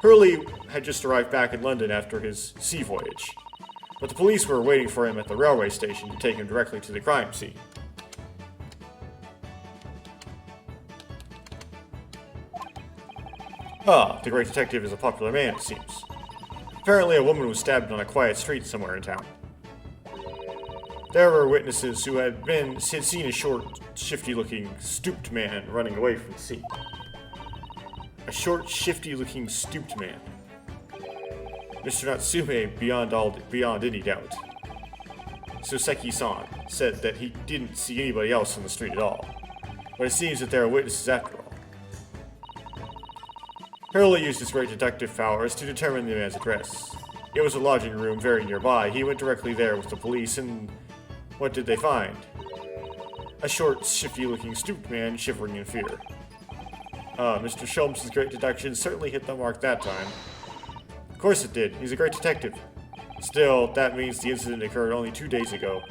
Hurley had just arrived back in London after his sea voyage, but the police were waiting for him at the railway station to take him directly to the crime scene. Ah, the great detective is a popular man, it seems. Apparently a woman was stabbed on a quiet street somewhere in town. There were witnesses who had seen a short, shifty-looking, stooped man running away from the scene. A short, shifty-looking, stooped man. Mr. Natsume, beyond any doubt. Soseki-san said that he didn't see anybody else on the street at all, but it seems that there are witnesses after all. Hurley used his great detective powers to determine the man's address. It was a lodging room very nearby. He went directly there with the police, and what did they find? A short, shifty-looking, stooped man shivering in fear. Mr. Sholmes' great deduction certainly hit the mark that time. Of course it did. He's a great detective. Still, that means the incident occurred only 2 days ago.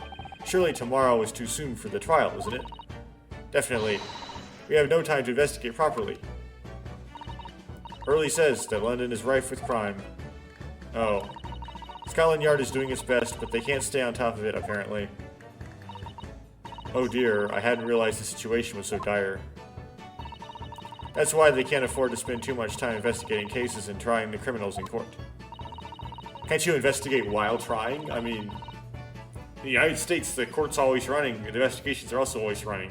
Surely tomorrow is too soon for the trial, isn't it? Definitely. We have no time to investigate properly. Hurley says that London is rife with crime. Oh. Scotland Yard is doing its best, but they can't stay on top of it, apparently. Oh dear, I hadn't realized the situation was so dire. That's why they can't afford to spend too much time investigating cases and trying the criminals in court. Can't you investigate while trying? I mean, in the United States, the court's always running, the investigations are also always running.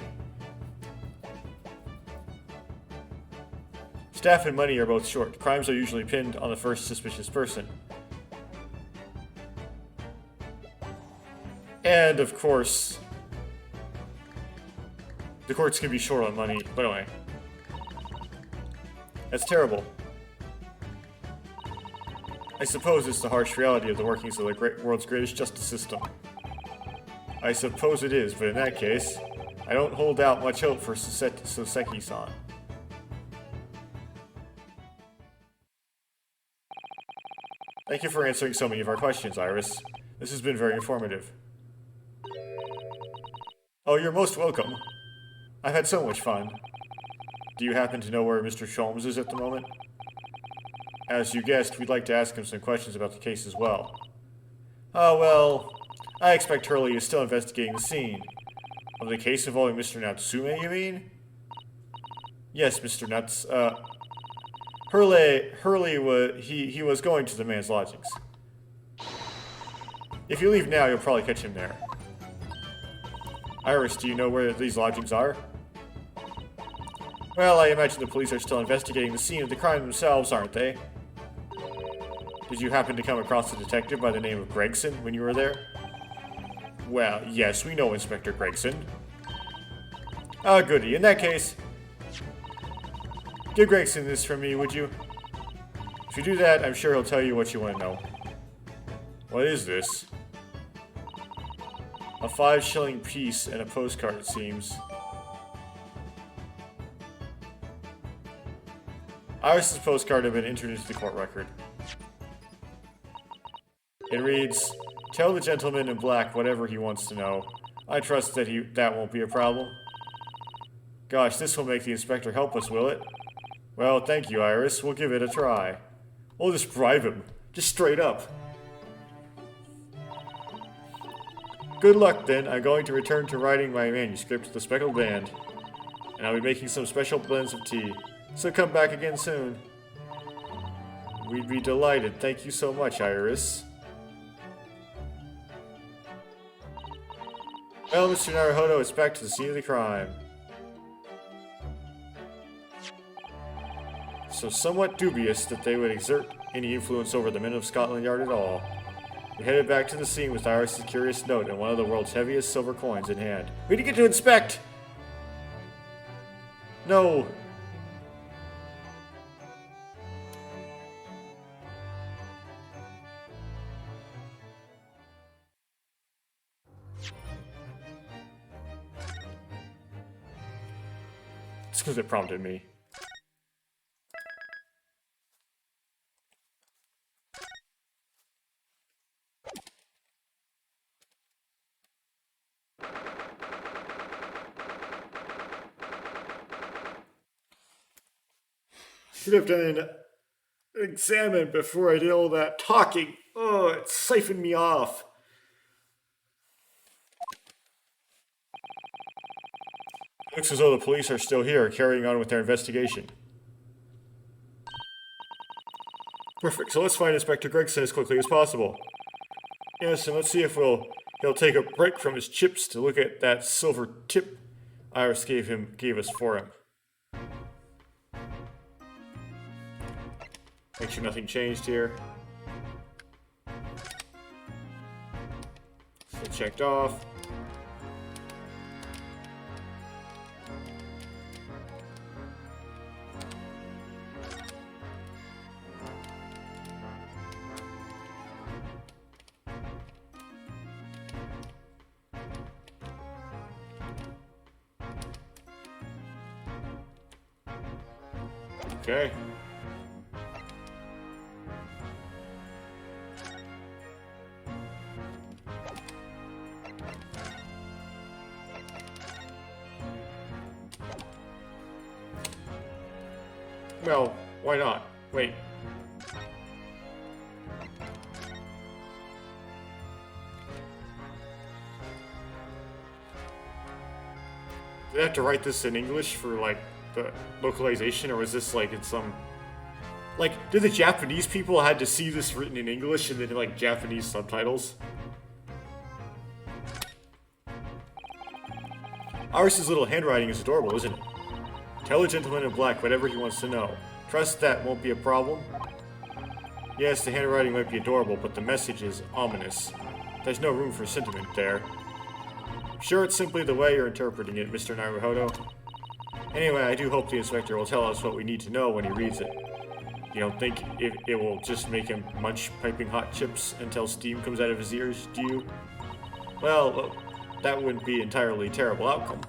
Staff and money are both short. Crimes are usually pinned on the first suspicious person. And, of course, the courts can be short on money. But anyway. That's terrible. I suppose it's the harsh reality of the workings of the world's greatest justice system. I suppose it is, but in that case, I don't hold out much hope for Soseki-san. Thank you for answering so many of our questions, Iris. This has been very informative. Oh, you're most welcome. I've had so much fun. Do you happen to know where Mr. Sholmes is at the moment? As you guessed, we'd like to ask him some questions about the case as well. Oh, well, I expect Hurley is still investigating the scene. Of the case involving Mr. Natsume, you mean? Yes, Mr. Nuts. Hurley was going to the man's lodgings. If you leave now, you'll probably catch him there. Iris, do you know where these lodgings are? Well, I imagine the police are still investigating the scene of the crime themselves, aren't they? Did you happen to come across a detective by the name of Gregson when you were there? Well, yes, we know Inspector Gregson. Ah, goody. In that case, give Gregson this from me, would you? If you do that, I'm sure he'll tell you what you want to know. What is this? A 5-shilling piece and a postcard, it seems. Iris's postcard had been entered into the court record. It reads, "Tell the gentleman in black whatever he wants to know. I trust that that won't be a problem." Gosh, this will make the inspector help us, will it? Well, thank you, Iris. We'll give it a try. We'll just bribe him. Just straight up. Good luck, then. I'm going to return to writing my manuscript, The Speckled Band. And I'll be making some special blends of tea. So come back again soon. We'd be delighted. Thank you so much, Iris. Well, Mr. Naruhodo, it's back to the scene of the crime. So somewhat dubious that they would exert any influence over the men of Scotland Yard at all. We headed back to the scene with Iris' curious note and one of the world's heaviest silver coins in hand. We didn't get to inspect! No! It's because it prompted me. Should have done an examine before I did all that talking. Oh, it siphoned me off. Looks as though the police are still here, carrying on with their investigation. Perfect, so let's find Inspector Gregson as quickly as possible. Yes, and let's see if he'll take a break from his chips to look at that silver tip Iris gave us for him. Make sure nothing changed here. So checked off. Okay. Well, why not? Wait. Did I have to write this in English for, like, the localization, or was this, like, in some... Like, did the Japanese people had to see this written in English and then, like, Japanese subtitles? Iris's little handwriting is adorable, isn't it? Tell the gentleman in black whatever he wants to know. Trust that won't be a problem. Yes, the handwriting might be adorable, but the message is ominous. There's no room for sentiment there. Sure, it's simply the way you're interpreting it, Mr. Naruhodo. Anyway, I do hope the inspector will tell us what we need to know when he reads it. You don't think it will just make him munch piping hot chips until steam comes out of his ears, do you? Well, that wouldn't be an entirely terrible outcome.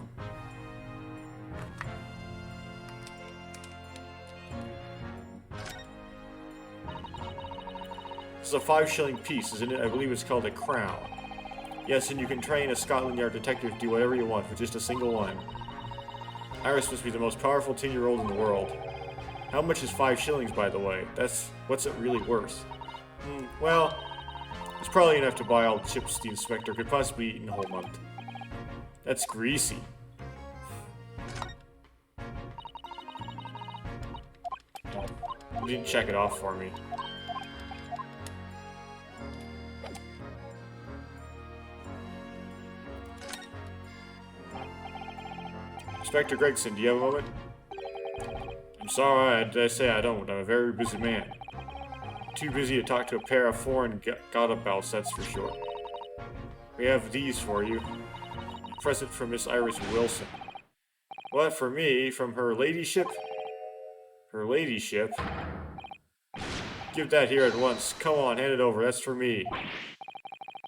This is a 5-shilling piece, isn't it? I believe it's called a crown. Yes, and you can train a Scotland Yard detective to do whatever you want for just a single one. Iris must be the most powerful 10-year-old in the world. How much is 5 shillings, by the way? What's it really worth? Well, it's probably enough to buy all the chips the inspector could possibly eat in a whole month. That's greasy. You didn't check it off for me. Inspector Gregson, do you have a moment? I'm sorry, I say I don't. I'm a very busy man. Too busy to talk to a pair of foreign godabouts, that's for sure. We have these for you. A present from Miss Iris Wilson. What, for me? From her ladyship? Her ladyship? Give that here at once. Come on, hand it over. That's for me.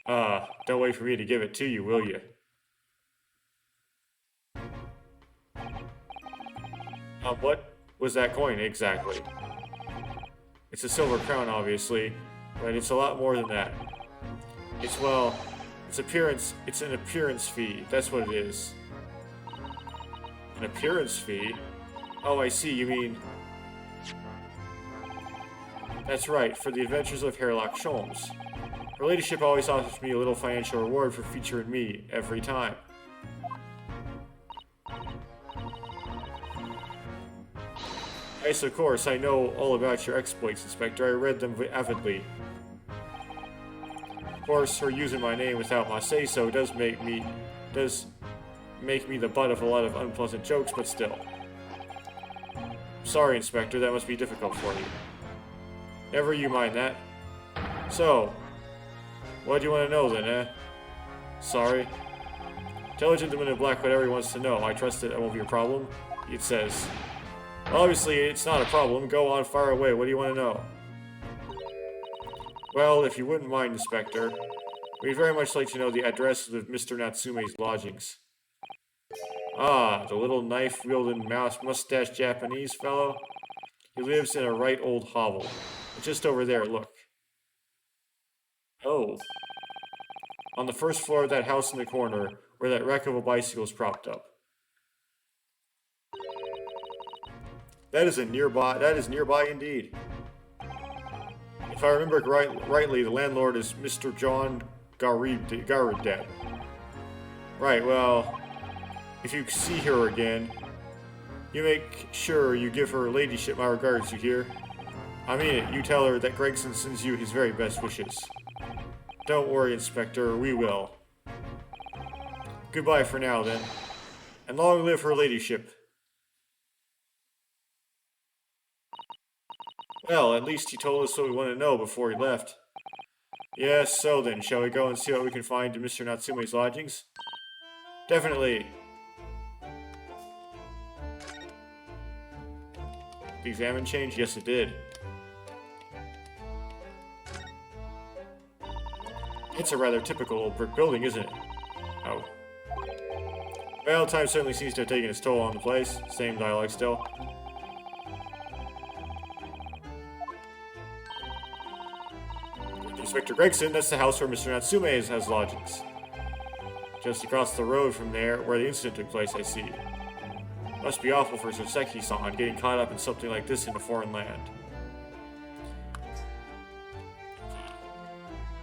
Don't wait for me to give it to you, will you? What was that coin exactly? It's a silver crown, obviously, but it's a lot more than that. It's an appearance fee. That's what it is. An appearance fee? Oh, I see. You mean... That's right, for the adventures of Sherlock Holmes. Her ladyship always offers me a little financial reward for featuring me every time. Yes, of course, I know all about your exploits, Inspector. I read them avidly. Of course, her using my name without my say-so does make me the butt of a lot of unpleasant jokes, but still. Sorry, Inspector, that must be difficult for you. Never you mind that. So, what do you want to know then, eh? Sorry. Tell the gentleman in black whatever he wants to know. I trust that won't be a problem. It says... Obviously, it's not a problem. Go on, fire away. What do you want to know? Well, if you wouldn't mind, Inspector, we'd very much like to know the address of Mr. Natsume's lodgings. Ah, the little knife-wielding mustache Japanese fellow? He lives in a right old hovel. Just over there, look. Oh. On the first floor of that house in the corner, where that wreck of a bicycle is propped up. That is nearby indeed. If I remember rightly, the landlord is Mr. John Garrideb. Right, well, if you see her again, you make sure you give her ladyship my regards, you hear? I mean it, you tell her that Gregson sends you his very best wishes. Don't worry, Inspector, we will. Goodbye for now, then. And long live her ladyship. Well, at least he told us what we want to know before he left. Yes, so then, shall we go and see what we can find in Mr. Natsume's lodgings? Definitely. The examine change? Yes, it did. It's a rather typical old brick building, isn't it? Oh. Well, time certainly seems to have taken its toll on the place. Same dialogue still. Inspector Gregson, that's the house where Mr. Natsume has lodgings. Just across the road from there, where the incident took place, I see. Must be awful for Soseki-san getting caught up in something like this in a foreign land.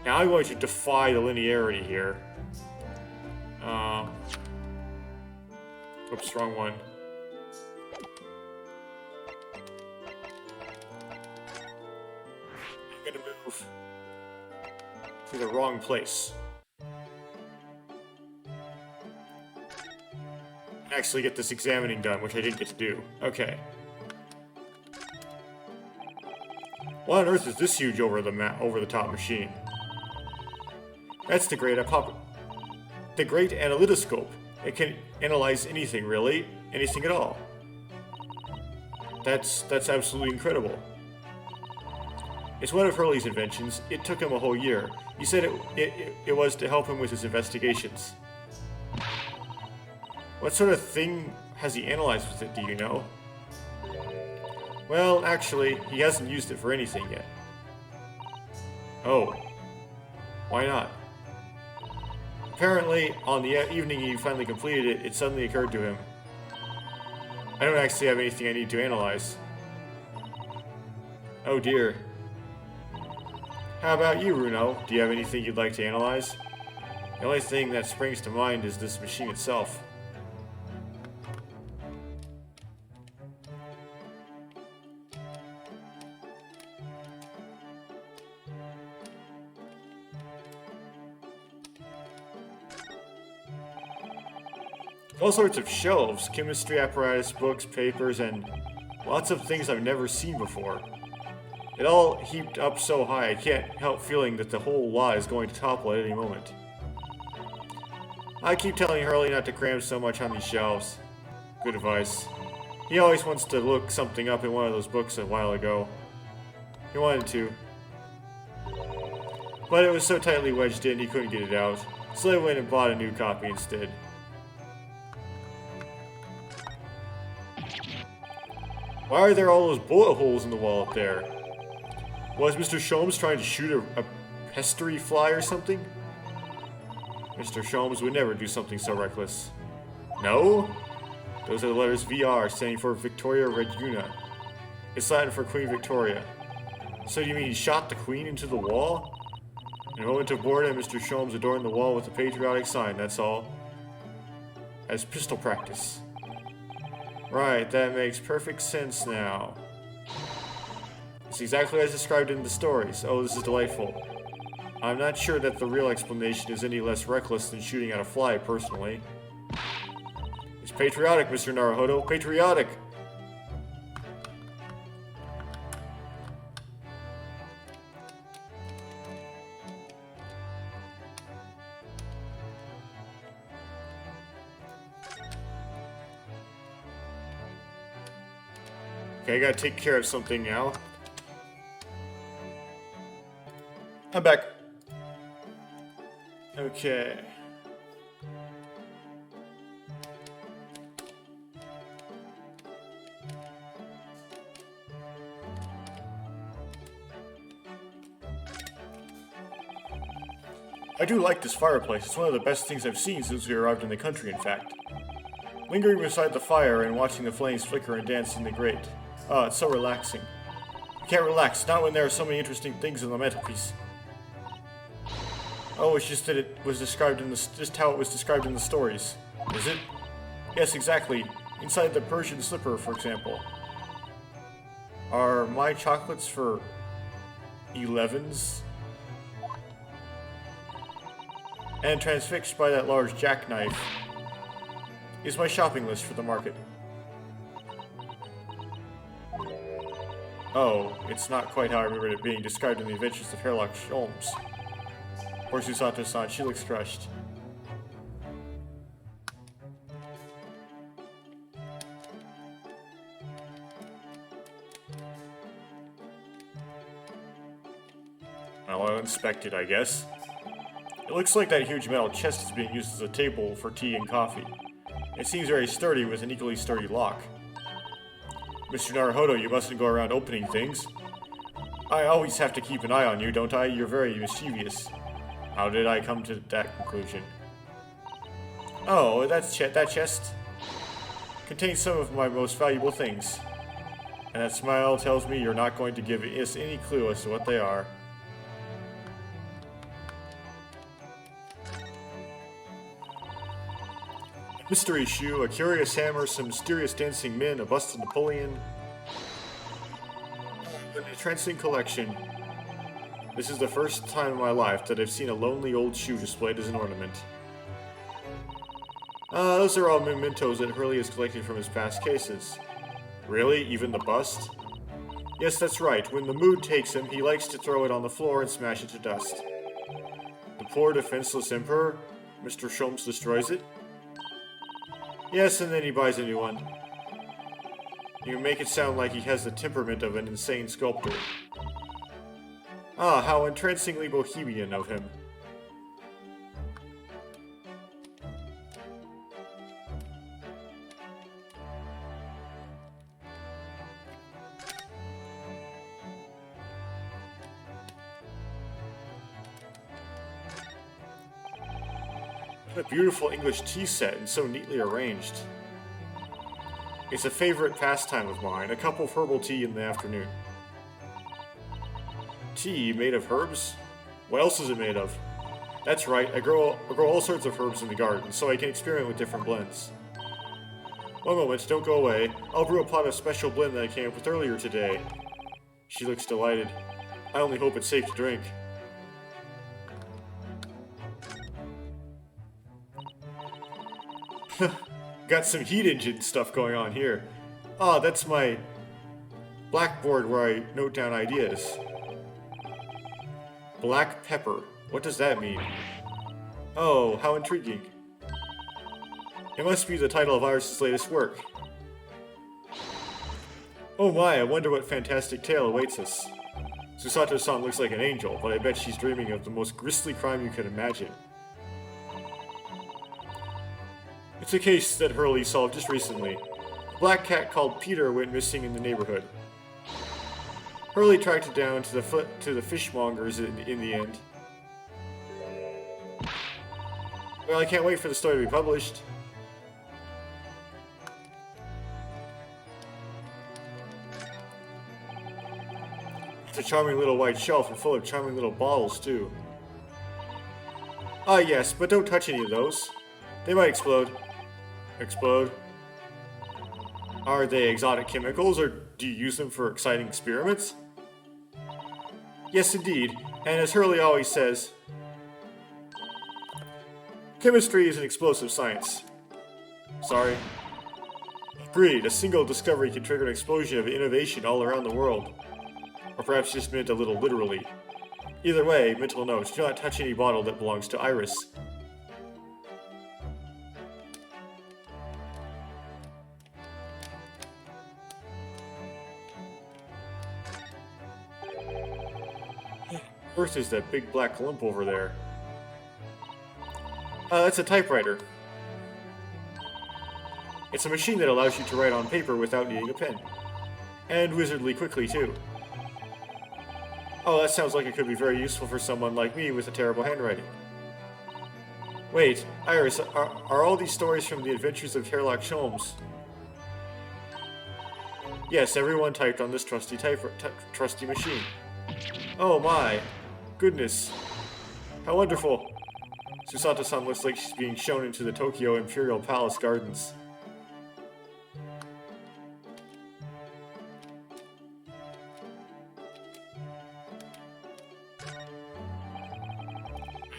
Now I'm going to defy the linearity here. Oops, wrong one. I'm gonna move to the wrong place. Actually get this examining done, which I didn't get to do. Okay. What on earth is this huge over the top machine? That's the great analytoscope. It can analyze anything, really. Anything at all. That's absolutely incredible. It's one of Hurley's inventions. It took him a whole year. He said it was to help him with his investigations. What sort of thing has he analyzed with it, do you know? Well, actually, he hasn't used it for anything yet. Oh. Why not? Apparently, on the evening he finally completed it, it suddenly occurred to him. I don't actually have anything I need to analyze. Oh dear. How about you, Runo? Do you have anything you'd like to analyze? The only thing that springs to mind is this machine itself. All sorts of shelves, chemistry apparatus, books, papers, and lots of things I've never seen before. It all heaped up so high I can't help feeling that the whole lot is going to topple at any moment. I keep telling Hurley not to cram so much on these shelves. Good advice. He always wants to look something up in one of those books a while ago. He wanted to. But it was so tightly wedged in he couldn't get it out, so I went and bought a new copy instead. Why are there all those bullet holes in the wall up there? Was Mr. Sholmes trying to shoot a pestery fly or something? Mr. Sholmes would never do something so reckless. No? Those are the letters VR, standing for Victoria Regina. It's Latin for Queen Victoria. So you mean he shot the Queen into the wall? In a moment of boredom, Mr. Sholmes adorned the wall with a patriotic sign, that's all. As pistol practice. Right, that makes perfect sense now. It's exactly as described in the stories. Oh, this is delightful. I'm not sure that the real explanation is any less reckless than shooting at a fly, personally. It's patriotic, Mr. Naruhodo. Patriotic! Okay, I gotta take care of something now. I'm back. Okay. I do like this fireplace. It's one of the best things I've seen since we arrived in the country, in fact. Lingering beside the fire and watching the flames flicker and dance in the grate. Ah, it's so relaxing. I can't relax, not when there are so many interesting things on the mantelpiece. Oh, it's just that it was described in just how it was described in the stories. Is it? Yes, exactly. Inside the Persian slipper, for example. Are my chocolates for 11s? And transfixed by that large jackknife is my shopping list for the market. Oh, it's not quite how I remembered it being described in the Adventures of Sherlock Holmes. Poor Susato-san, she looks crushed. I'll inspect it, I guess. It looks like that huge metal chest is being used as a table for tea and coffee. It seems very sturdy with an equally sturdy lock. Mr. Naruhodo, you mustn't go around opening things. I always have to keep an eye on you, don't I? You're very mischievous. How did I come to that conclusion? Oh, that chest contains some of my most valuable things. And that smile tells me you're not going to give us any clue as to what they are. Mystery shoe, a curious hammer, some mysterious dancing men, a busted Napoleon, an entrancing collection. This is the first time in my life that I've seen a lonely old shoe displayed as an ornament. Those are all mementos that Hurley has collected from his past cases. Really? Even the bust? Yes, that's right. When the mood takes him, he likes to throw it on the floor and smash it to dust. The poor defenseless emperor, Mr. Sholmes destroys it? Yes, and then he buys a new one. You make it sound like he has the temperament of an insane sculptor. Ah, how entrancingly bohemian of him. What a beautiful English tea set, and so neatly arranged. It's a favorite pastime of mine, a cup of herbal tea in the afternoon. Tea made of herbs? What else is it made of? That's right, I grow all sorts of herbs in the garden, so I can experiment with different blends. One moment, don't go away. I'll brew a pot of special blend that I came up with earlier today. She looks delighted. I only hope it's safe to drink. Got some heat engine stuff going on here. Ah, that's my blackboard where I note down ideas. Black pepper. What does that mean? Oh, how intriguing. It must be the title of Iris' latest work. Oh my, I wonder what fantastic tale awaits us. Susato-san looks like an angel, but I bet she's dreaming of the most grisly crime you can imagine. It's a case that Hurley solved just recently. A black cat called Peter went missing in the neighborhood. Hurley tracked it down to the fishmongers in the end. Well, I can't wait for the story to be published. It's a charming little white shelf and full of charming little bottles, too. Ah, yes, but don't touch any of those. They might explode. Explode? Are they exotic chemicals, or do you use them for exciting experiments? Yes, indeed. And as Hurley always says, chemistry is an explosive science. Sorry. Agreed, a single discovery can trigger an explosion of innovation all around the world. Or perhaps just meant a little literally. Either way, mental note, do not touch any bottle that belongs to Iris. Earth is that big black lump over there. That's a typewriter. It's a machine that allows you to write on paper without needing a pen. And wizardly quickly, too. Oh, that sounds like it could be very useful for someone like me with a terrible handwriting. Wait, Iris, are all these stories from the adventures of Sherlock Holmes? Yes, everyone typed on this trusty machine. Oh my. Goodness. How wonderful. Susato-san looks like she's being shown into the Tokyo Imperial Palace gardens.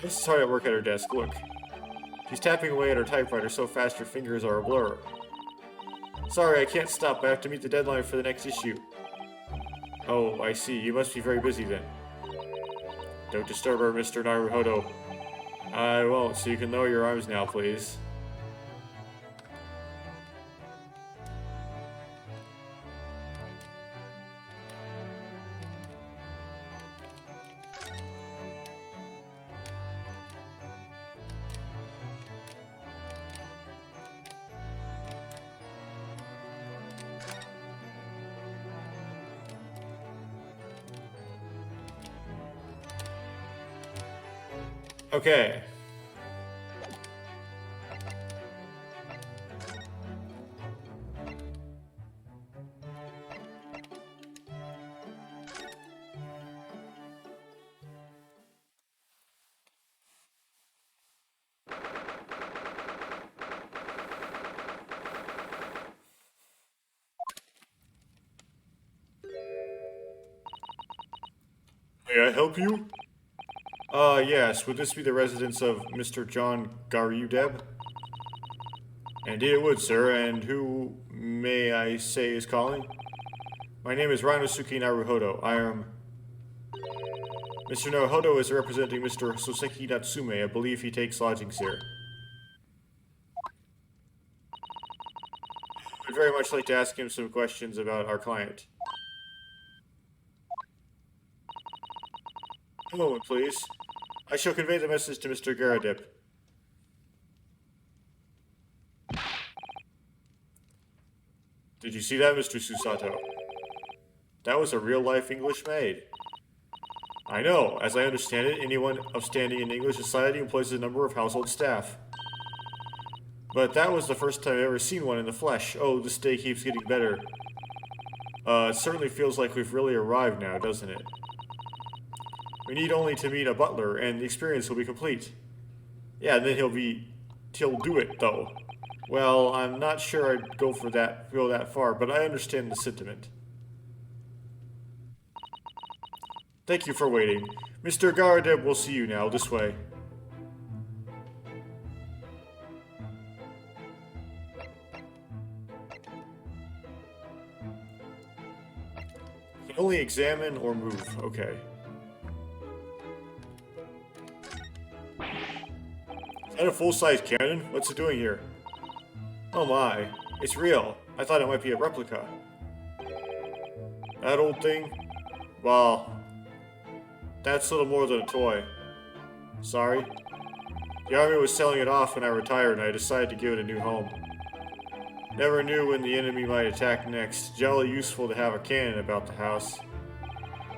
This is hard at work at her desk, look. She's tapping away at her typewriter so fast her fingers are a blur. Sorry, I can't stop. I have to meet the deadline for the next issue. Oh, I see. You must be very busy then. Don't disturb her, Mr. Naruhodo. I won't, so you can lower your arms now, please. Okay. May I help you? Yes. Would this be the residence of Mr. John Garudeb? Indeed it would, sir. And who, may I say, is calling? My name is Rinosuke Naruhodo. I am... Mr. Naruhodo is representing Mr. Soseki Natsume. I believe he takes lodgings here. I'd very much like to ask him some questions about our client. A moment, please. I shall convey the message to Mr. Garudeb. Did you see that, Mr. Susato? That was a real-life English maid. I know. As I understand it, anyone of standing in English society employs a number of household staff. But that was the first time I've ever seen one in the flesh. Oh, this day keeps getting better. It certainly feels like we've really arrived now, doesn't it? We need only to meet a butler, and the experience will be complete. Yeah, and then he'll do it, though. Well, I'm not sure I'd go that far, but I understand the sentiment. Thank you for waiting. Mr. Garudeb will see you now, this way. You can only examine or move. Okay. Is that a full-size cannon? What's it doing here? Oh my, it's real. I thought it might be a replica. That old thing? Well, that's little more than a toy. Sorry. The army was selling it off when I retired and I decided to give it a new home. Never knew when the enemy might attack next. Jolly useful to have a cannon about the house.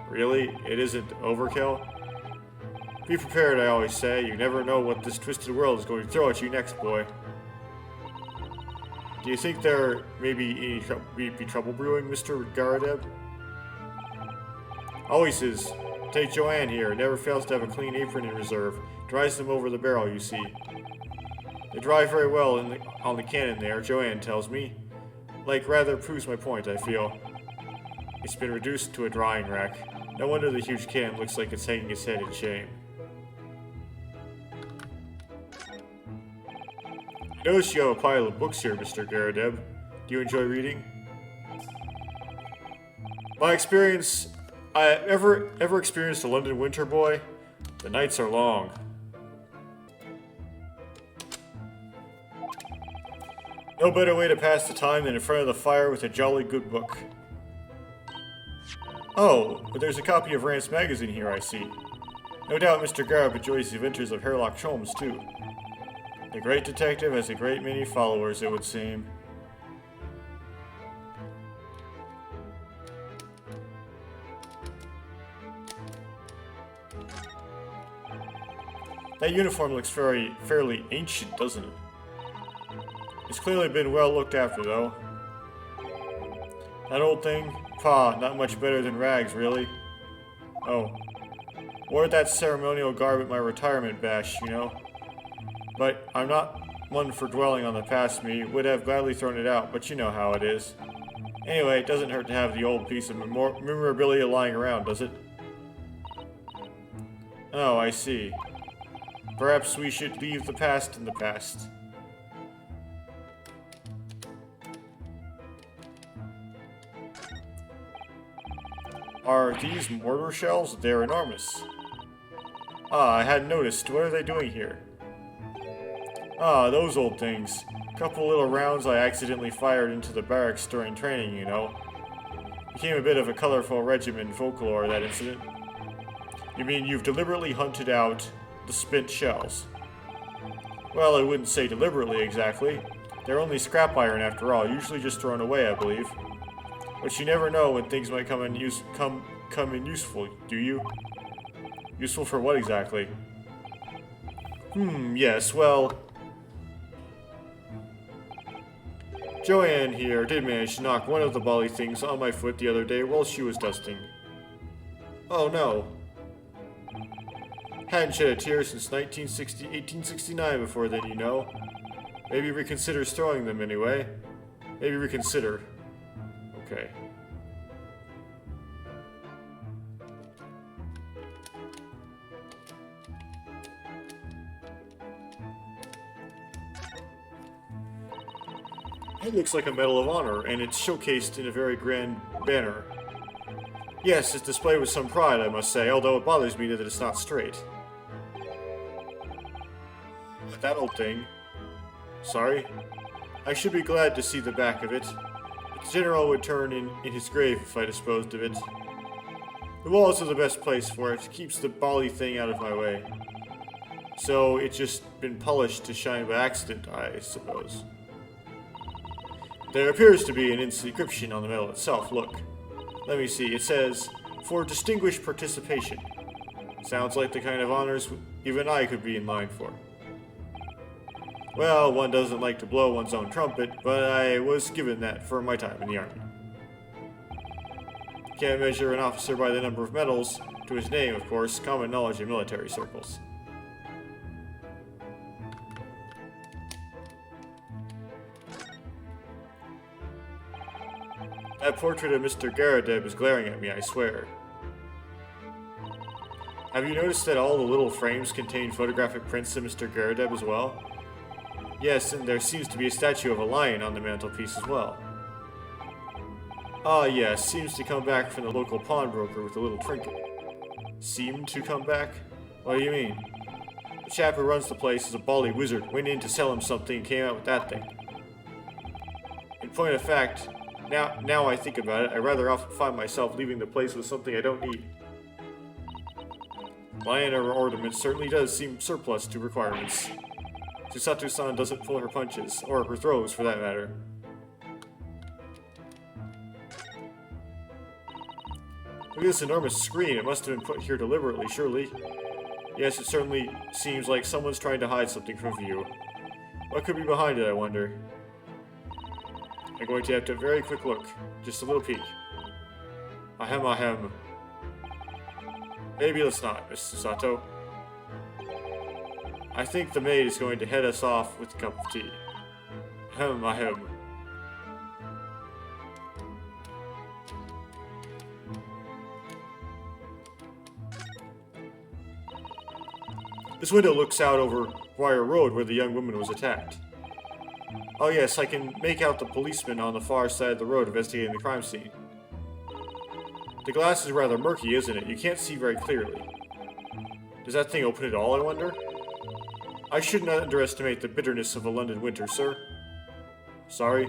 Really? It isn't overkill? Be prepared, I always say. You never know what this twisted world is going to throw at you next, boy. Do you think there may be any trouble brewing, Mr. Garudeb? Always is. Take Joanne here. Never fails to have a clean apron in reserve. Dries them over the barrel, you see. They dry very well on the cannon there, Joanne tells me. Like, rather proves my point, I feel. It's been reduced to a drying rack. No wonder the huge cannon looks like it's hanging its head in shame. I notice you have a pile of books here, Mr. Garudeb. Do you enjoy reading? My experience... I ever experienced a London winter, boy? The nights are long. No better way to pass the time than in front of the fire with a jolly good book. Oh, but there's a copy of Rance magazine here, I see. No doubt Mr. Garb enjoys the adventures of Sherlock Holmes, too. The great detective has a great many followers, it would seem. That uniform looks fairly ancient, doesn't it? It's clearly been well looked after, though. That old thing? Pah, not much better than rags, really. Oh. Wore that ceremonial garb at my retirement bash, you know. But I'm not one for dwelling on the past me. Would have gladly thrown it out, but you know how it is. Anyway, it doesn't hurt to have the old piece of memorabilia lying around, does it? Oh, I see. Perhaps we should leave the past in the past. Are these mortar shells? They're enormous. Ah, I hadn't noticed. What are they doing here? Ah, those old things. Couple little rounds I accidentally fired into the barracks during training, you know. Became a bit of a colorful regiment folklore, that incident. You mean you've deliberately hunted out the spent shells? Well, I wouldn't say deliberately, exactly. They're only scrap iron after all, usually just thrown away, I believe. But you never know when things might come in useful, do you? Useful for what exactly? Yes, well... Joanne here did manage to knock one of the bally things on my foot the other day while she was dusting. Oh no. Hadn't shed a tear since 1869 before then, you know. Maybe reconsider throwing them anyway. Maybe reconsider. Okay. It looks like a Medal of Honor, and it's showcased in a very grand banner. Yes, it's displayed with some pride, I must say, although it bothers me that it's not straight. But that old thing... Sorry? I should be glad to see the back of it. The General would turn in his grave if I disposed of it. The walls are the best place for it. Keeps the bally thing out of my way. So, it's just been polished to shine by accident, I suppose. There appears to be an inscription on the medal itself. Look. Let me see. It says, "For distinguished participation." Sounds like the kind of honors even I could be in line for. Well, one doesn't like to blow one's own trumpet, but I was given that for my time in the Army. Can't measure an officer by the number of medals to his name, of course. Common knowledge in military circles. That portrait of Mr. Garadeb is glaring at me, I swear. Have you noticed that all the little frames contain photographic prints of Mr. Garadeb as well? Yes, and there seems to be a statue of a lion on the mantelpiece as well. Ah, yes, seems to come back from the local pawnbroker with a little trinket. Seemed to come back? What do you mean? The chap who runs the place is a bally wizard, went in to sell him something and came out with that thing. In point of fact, now I think about it, I rather often find myself leaving the place with something I don't need. Lion ornament certainly does seem surplus to requirements. Susato-san doesn't pull her punches, or her throws for that matter. Look at this enormous screen, it must have been put here deliberately, surely. Yes, it certainly seems like someone's trying to hide something from view. What could be behind it, I wonder? I'm going to have to have a very quick look. Just a little peek. Ahem, ahem. Maybe let's not, Miss Susato. I think the maid is going to head us off with a cup of tea. Ahem, ahem. This window looks out over Wire Road where the young woman was attacked. Oh yes, I can make out the policeman on the far side of the road investigating the crime scene. The glass is rather murky, isn't it? You can't see very clearly. Does that thing open at all, I wonder? I shouldn't underestimate the bitterness of a London winter, sir. Sorry.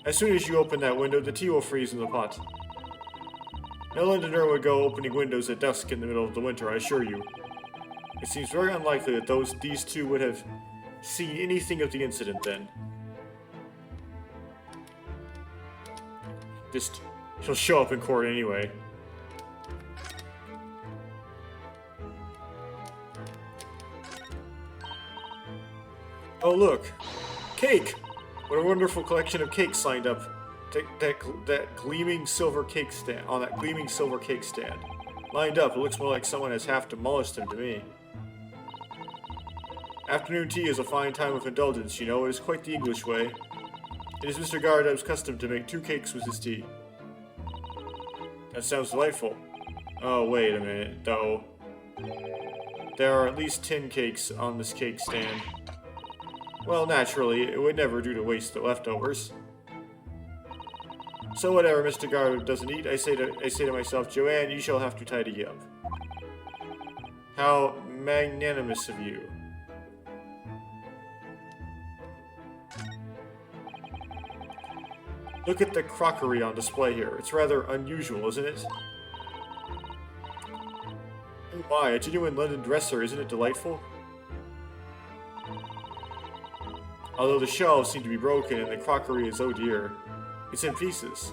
As soon as you open that window, the tea will freeze in the pot. No Londoner would go opening windows at dusk in the middle of the winter, I assure you. It seems very unlikely that these two would have seen anything of the incident then. He'll show up in court anyway. Oh look! Cake! What a wonderful collection of cakes lined up. That gleaming silver cake stand, on that gleaming silver cake stand. Lined up, it looks more like someone has half demolished them to me. Afternoon tea is a fine time of indulgence, you know. It is quite the English way. It is Mr. Garadeb's custom to make 2 cakes with his tea. That sounds delightful. Oh, wait a minute, though. There are at least 10 cakes on this cake stand. Well, naturally, it would never do to waste the leftovers. So whatever Mr. Garadeb doesn't eat, I say to myself, Joanne, you shall have to tidy up. How magnanimous of you. Look at the crockery on display here. It's rather unusual, isn't it? Oh my, a genuine London dresser, isn't it delightful? Although the shelves seem to be broken and the crockery is, oh dear, it's in pieces.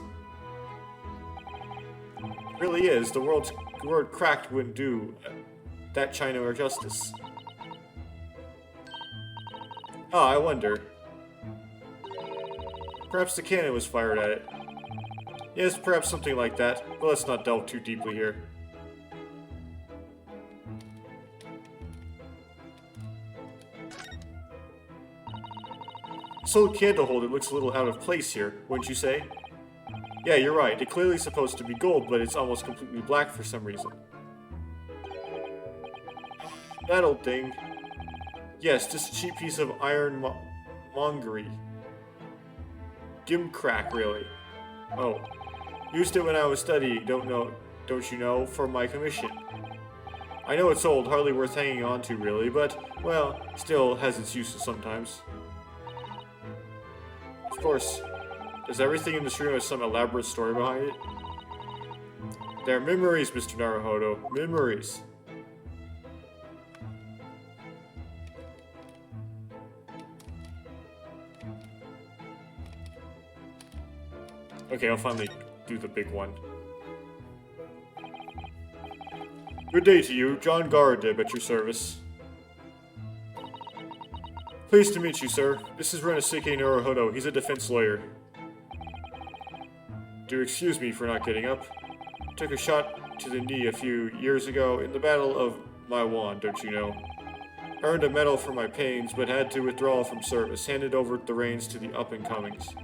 It really is. The word cracked wouldn't do that china or justice. Ah, I wonder. Perhaps the cannon was fired at it. Yes, perhaps something like that, but let's not delve too deeply here. This little candle holder looks a little out of place here, wouldn't you say? Yeah, you're right. It's clearly supposed to be gold, but it's almost completely black for some reason. That old thing. Yes, just a cheap piece of ironmongery. Gimcrack, really. Oh. Used it when I was studying, don't you know, for my commission. I know it's old, hardly worth hanging on to, really, but, well, still has its uses sometimes. Of course, does everything in this room have some elaborate story behind it? They're memories, Mr. Naruhodo. Memories. Okay, I'll finally do the big one. Good day to you, John Garadib at your service. Pleased to meet you, sir. This is Renosuke Naruhodo. He's a defense lawyer. Do excuse me for not getting up. Took a shot to the knee a few years ago in the Battle of Maiwan, don't you know? Earned a medal for my pains, but had to withdraw from service. Handed over the reins to the up-and-comings.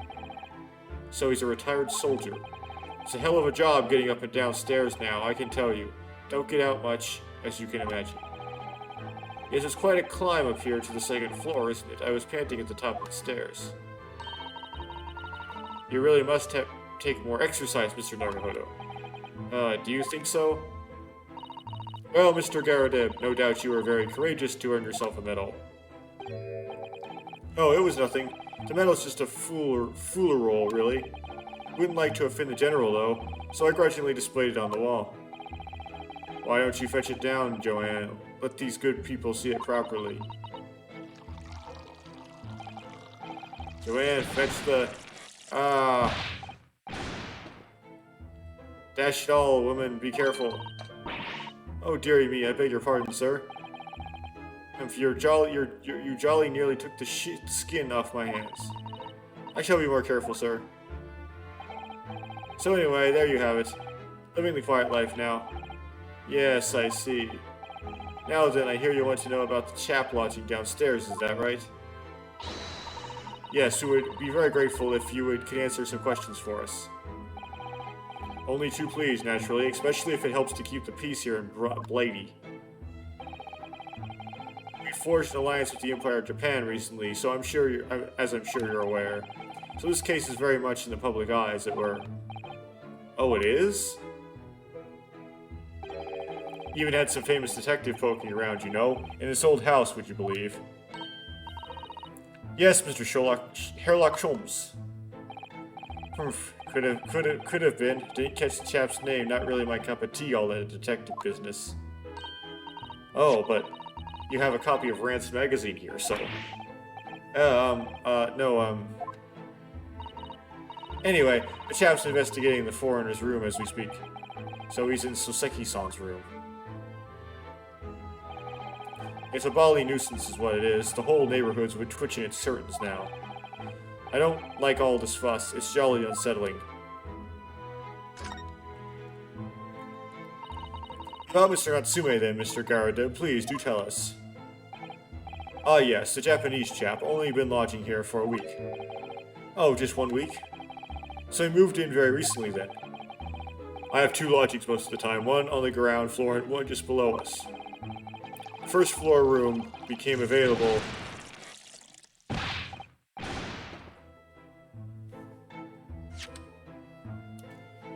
So he's a retired soldier. It's a hell of a job getting up and down stairs now, I can tell you. Don't get out much, as you can imagine. Yes, it's quite a climb up here to the second floor, isn't it? I was panting at the top of the stairs. You really must take more exercise, Mr. Naruhodo. Do you think so? Well, Mr. Garadib, no doubt you were very courageous to earn yourself a medal. Oh, it was nothing. The medal's just a foolerole, really. Wouldn't like to offend the general, though, so I grudgingly displayed it on the wall. Why don't you fetch it down, Joanne? Let these good people see it properly. Joanne, fetch the... Dash it all, woman, be careful. Oh, dearie me, I beg your pardon, sir. You jolly nearly took the skin off my hands. I shall be more careful, sir. So anyway, there you have it. Living the quiet life now. Yes, I see. Now then, I hear you want to know about the chap lodging downstairs, is that right? Yes, we would be very grateful if you could answer some questions for us. Only too pleased, naturally, especially if it helps to keep the peace here in Blighty. We forged an alliance with the Empire of Japan recently, so I'm sure you're aware. So this case is very much in the public eye, as it were. Oh, it is? Even had some famous detective poking around, you know, in this old house, would you believe? Yes, Mr. Sherlock Holmes. Humph, could have been. Didn't catch the chap's name. Not really my cup of tea, all that detective business. Oh, but you have a copy of Rance magazine here, so. No. Anyway, the chap's investigating the foreigner's room as we speak. So he's in Soseki-san's room. It's a bally nuisance is what it is. The whole neighborhood's twitching its curtains now. I don't like all this fuss. It's jolly unsettling. About Mr. Natsume then, Mr. Garadib, please do tell us. Ah yes, the Japanese chap. Only been lodging here for a week. Oh, just 1 week? So he moved in very recently then. I have 2 lodgings most of the time, one on the ground floor and one just below us. The first floor room became available.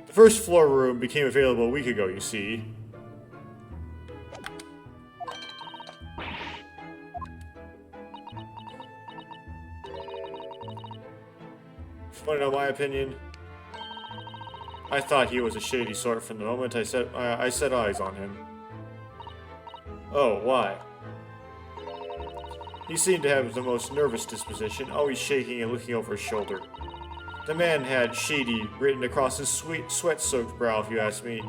The first floor room became available a week ago, you see. Want to know my opinion? I thought he was a shady sort from the moment I set eyes on him. Oh, why? He seemed to have the most nervous disposition, always shaking and looking over his shoulder. The man had shady written across his sweet, sweat-soaked brow, if you ask me.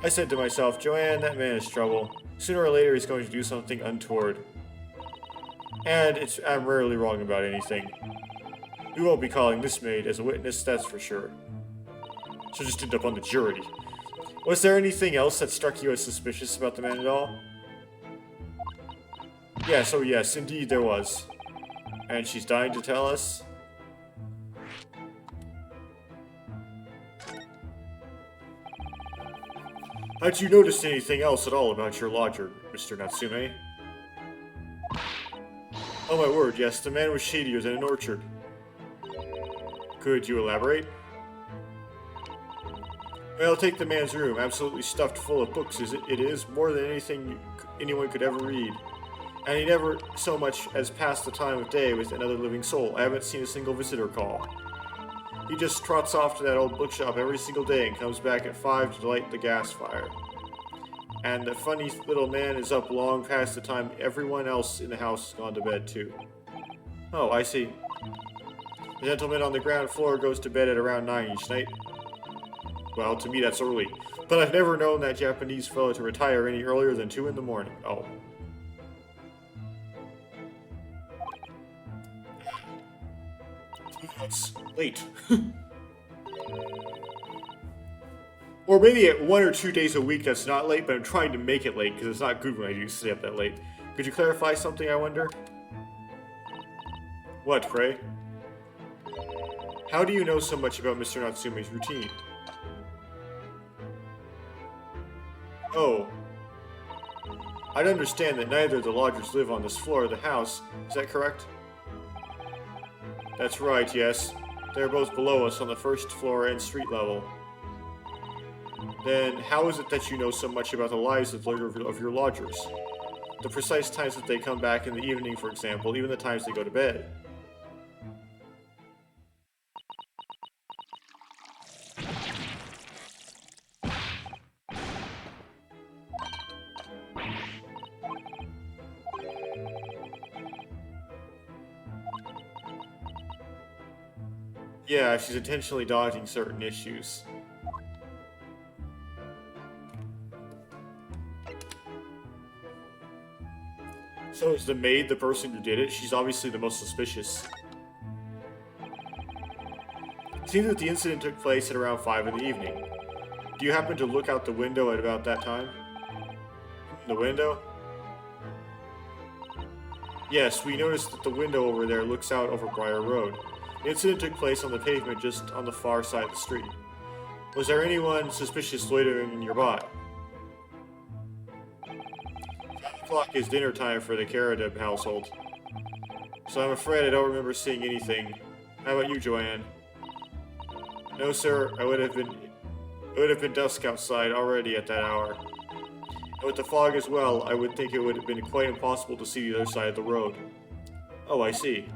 I said to myself, Joanne, that man is trouble. Sooner or later he's going to do something untoward. And I'm rarely wrong about anything. We won't be calling this maid as a witness, that's for sure. She'll just end up on the jury. Was there anything else that struck you as suspicious about the man at all? Yes, oh yes, indeed there was. And she's dying to tell us? Had you noticed anything else at all about your lodger, Mr. Natsume? Oh my word, yes, the man was shadier than an orchard. Could you elaborate? Well, take the man's room, absolutely stuffed full of books it is, more than anything anyone could ever read. And he never so much as passed the time of day with another living soul. I haven't seen a single visitor call. He just trots off to that old bookshop every single day and comes back at 5 to light the gas fire. And the funny little man is up long past the time everyone else in the house has gone to bed too. Oh, I see. The gentleman on the ground floor goes to bed at around 9 each night. Well, to me that's early. But I've never known that Japanese fellow to retire any earlier than 2 in the morning. Oh. That's late. Or maybe at 1 or 2 days a week that's not late, but I'm trying to make it late because it's not good when I do stay up that late. Could you clarify something, I wonder? What, pray? How do you know so much about Mr. Natsume's routine? Oh. I'd understand that neither of the lodgers live on this floor of the house. Is that correct? That's right, yes. They're both below us on the first floor and street level. Then, how is it that you know so much about the lives of your lodgers? The precise times that they come back in the evening, for example, even the times they go to bed. Yeah, she's intentionally dodging certain issues. So is the maid the person who did it? She's obviously the most suspicious. It seems that the incident took place at around 5 in the evening. Do you happen to look out the window at about that time? The window? Yes, we noticed that the window over there looks out over Briar Road. The incident took place on the pavement just on the far side of the street. Was there anyone suspicious loitering nearby? 5 o'clock is dinner time for the Karadeb household, so I'm afraid I don't remember seeing anything. How about you, Joanne? No, sir. It would have been dusk outside already at that hour. And with the fog as well, I would think it would have been quite impossible to see the other side of the road. Oh, I see.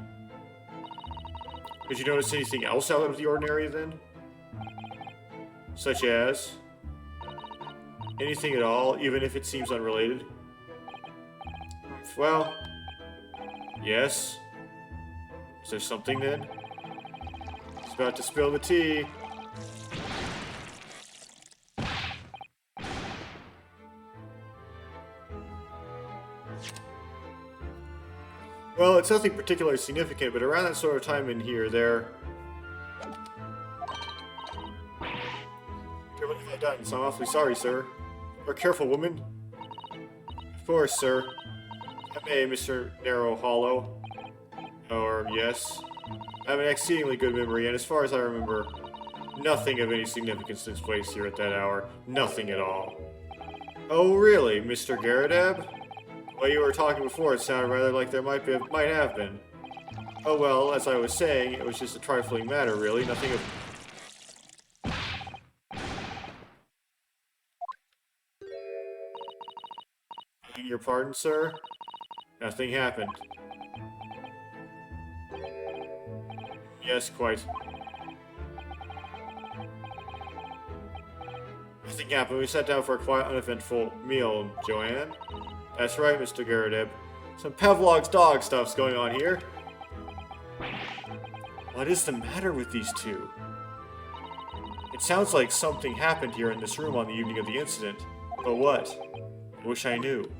Did you notice anything else out of the ordinary then? Such as? Anything at all, even if it seems unrelated? Well, yes. Is there something then? He's about to spill the tea. Well, it's nothing particularly significant, but around that sort of time in here, there... Here, what have I done? So I'm awfully sorry, sir. Or careful, woman. Of course, sir. Hey, Mr. Narrow Hollow. Or, yes. I have an exceedingly good memory, and as far as I remember, nothing of any significance takes place here at that hour. Nothing at all. Oh, really, Mr. Garadab? While you were talking before, it sounded rather like there might have been. Oh well, as I was saying, it was just a trifling matter, really. Nothing of... Begging your pardon, sir? Nothing happened. Yes, quite. Nothing happened. We sat down for a quiet, uneventful meal, Joanne. That's right, Mr. Garadeb. Some Pavlov's dog stuff's going on here. What is the matter with these two? It sounds like something happened here in this room on the evening of the incident. But what? I wish I knew.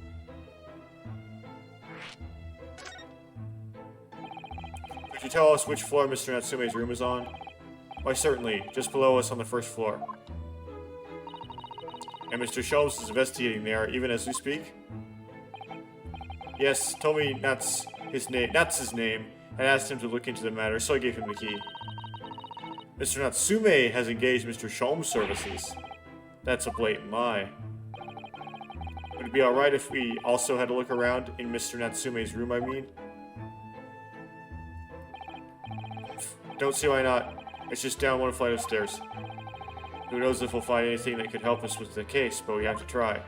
Could you tell us which floor Mr. Natsume's room is on? Why, certainly. Just below us on the first floor. And Mr. Sholmes is investigating there, even as we speak? Yes, told me that's his name, and asked him to look into the matter, so I gave him the key. Mr. Natsume has engaged Mr. Sholmes' services. That's a blatant lie. Would it be alright if we also had a look around in Mr. Natsume's room, I mean? Don't see why not. It's just down one flight of stairs. Who knows if we'll find anything that could help us with the case, but we have to try.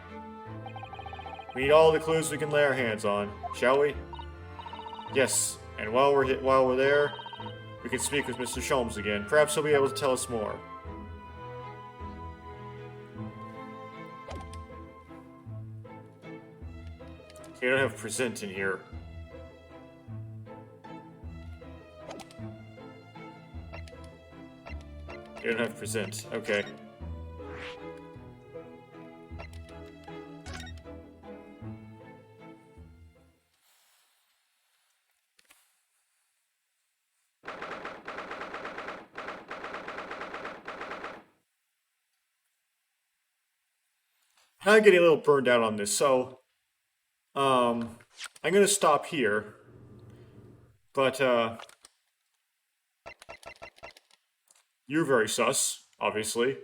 We need all the clues we can lay our hands on, shall we? Yes, and while we're there, we can speak with Mr. Sholmes again. Perhaps he'll be able to tell us more. You don't have present in here. You don't have present. Okay. I'm getting a little burned out on this, so I'm gonna stop here. But you're very sus, obviously.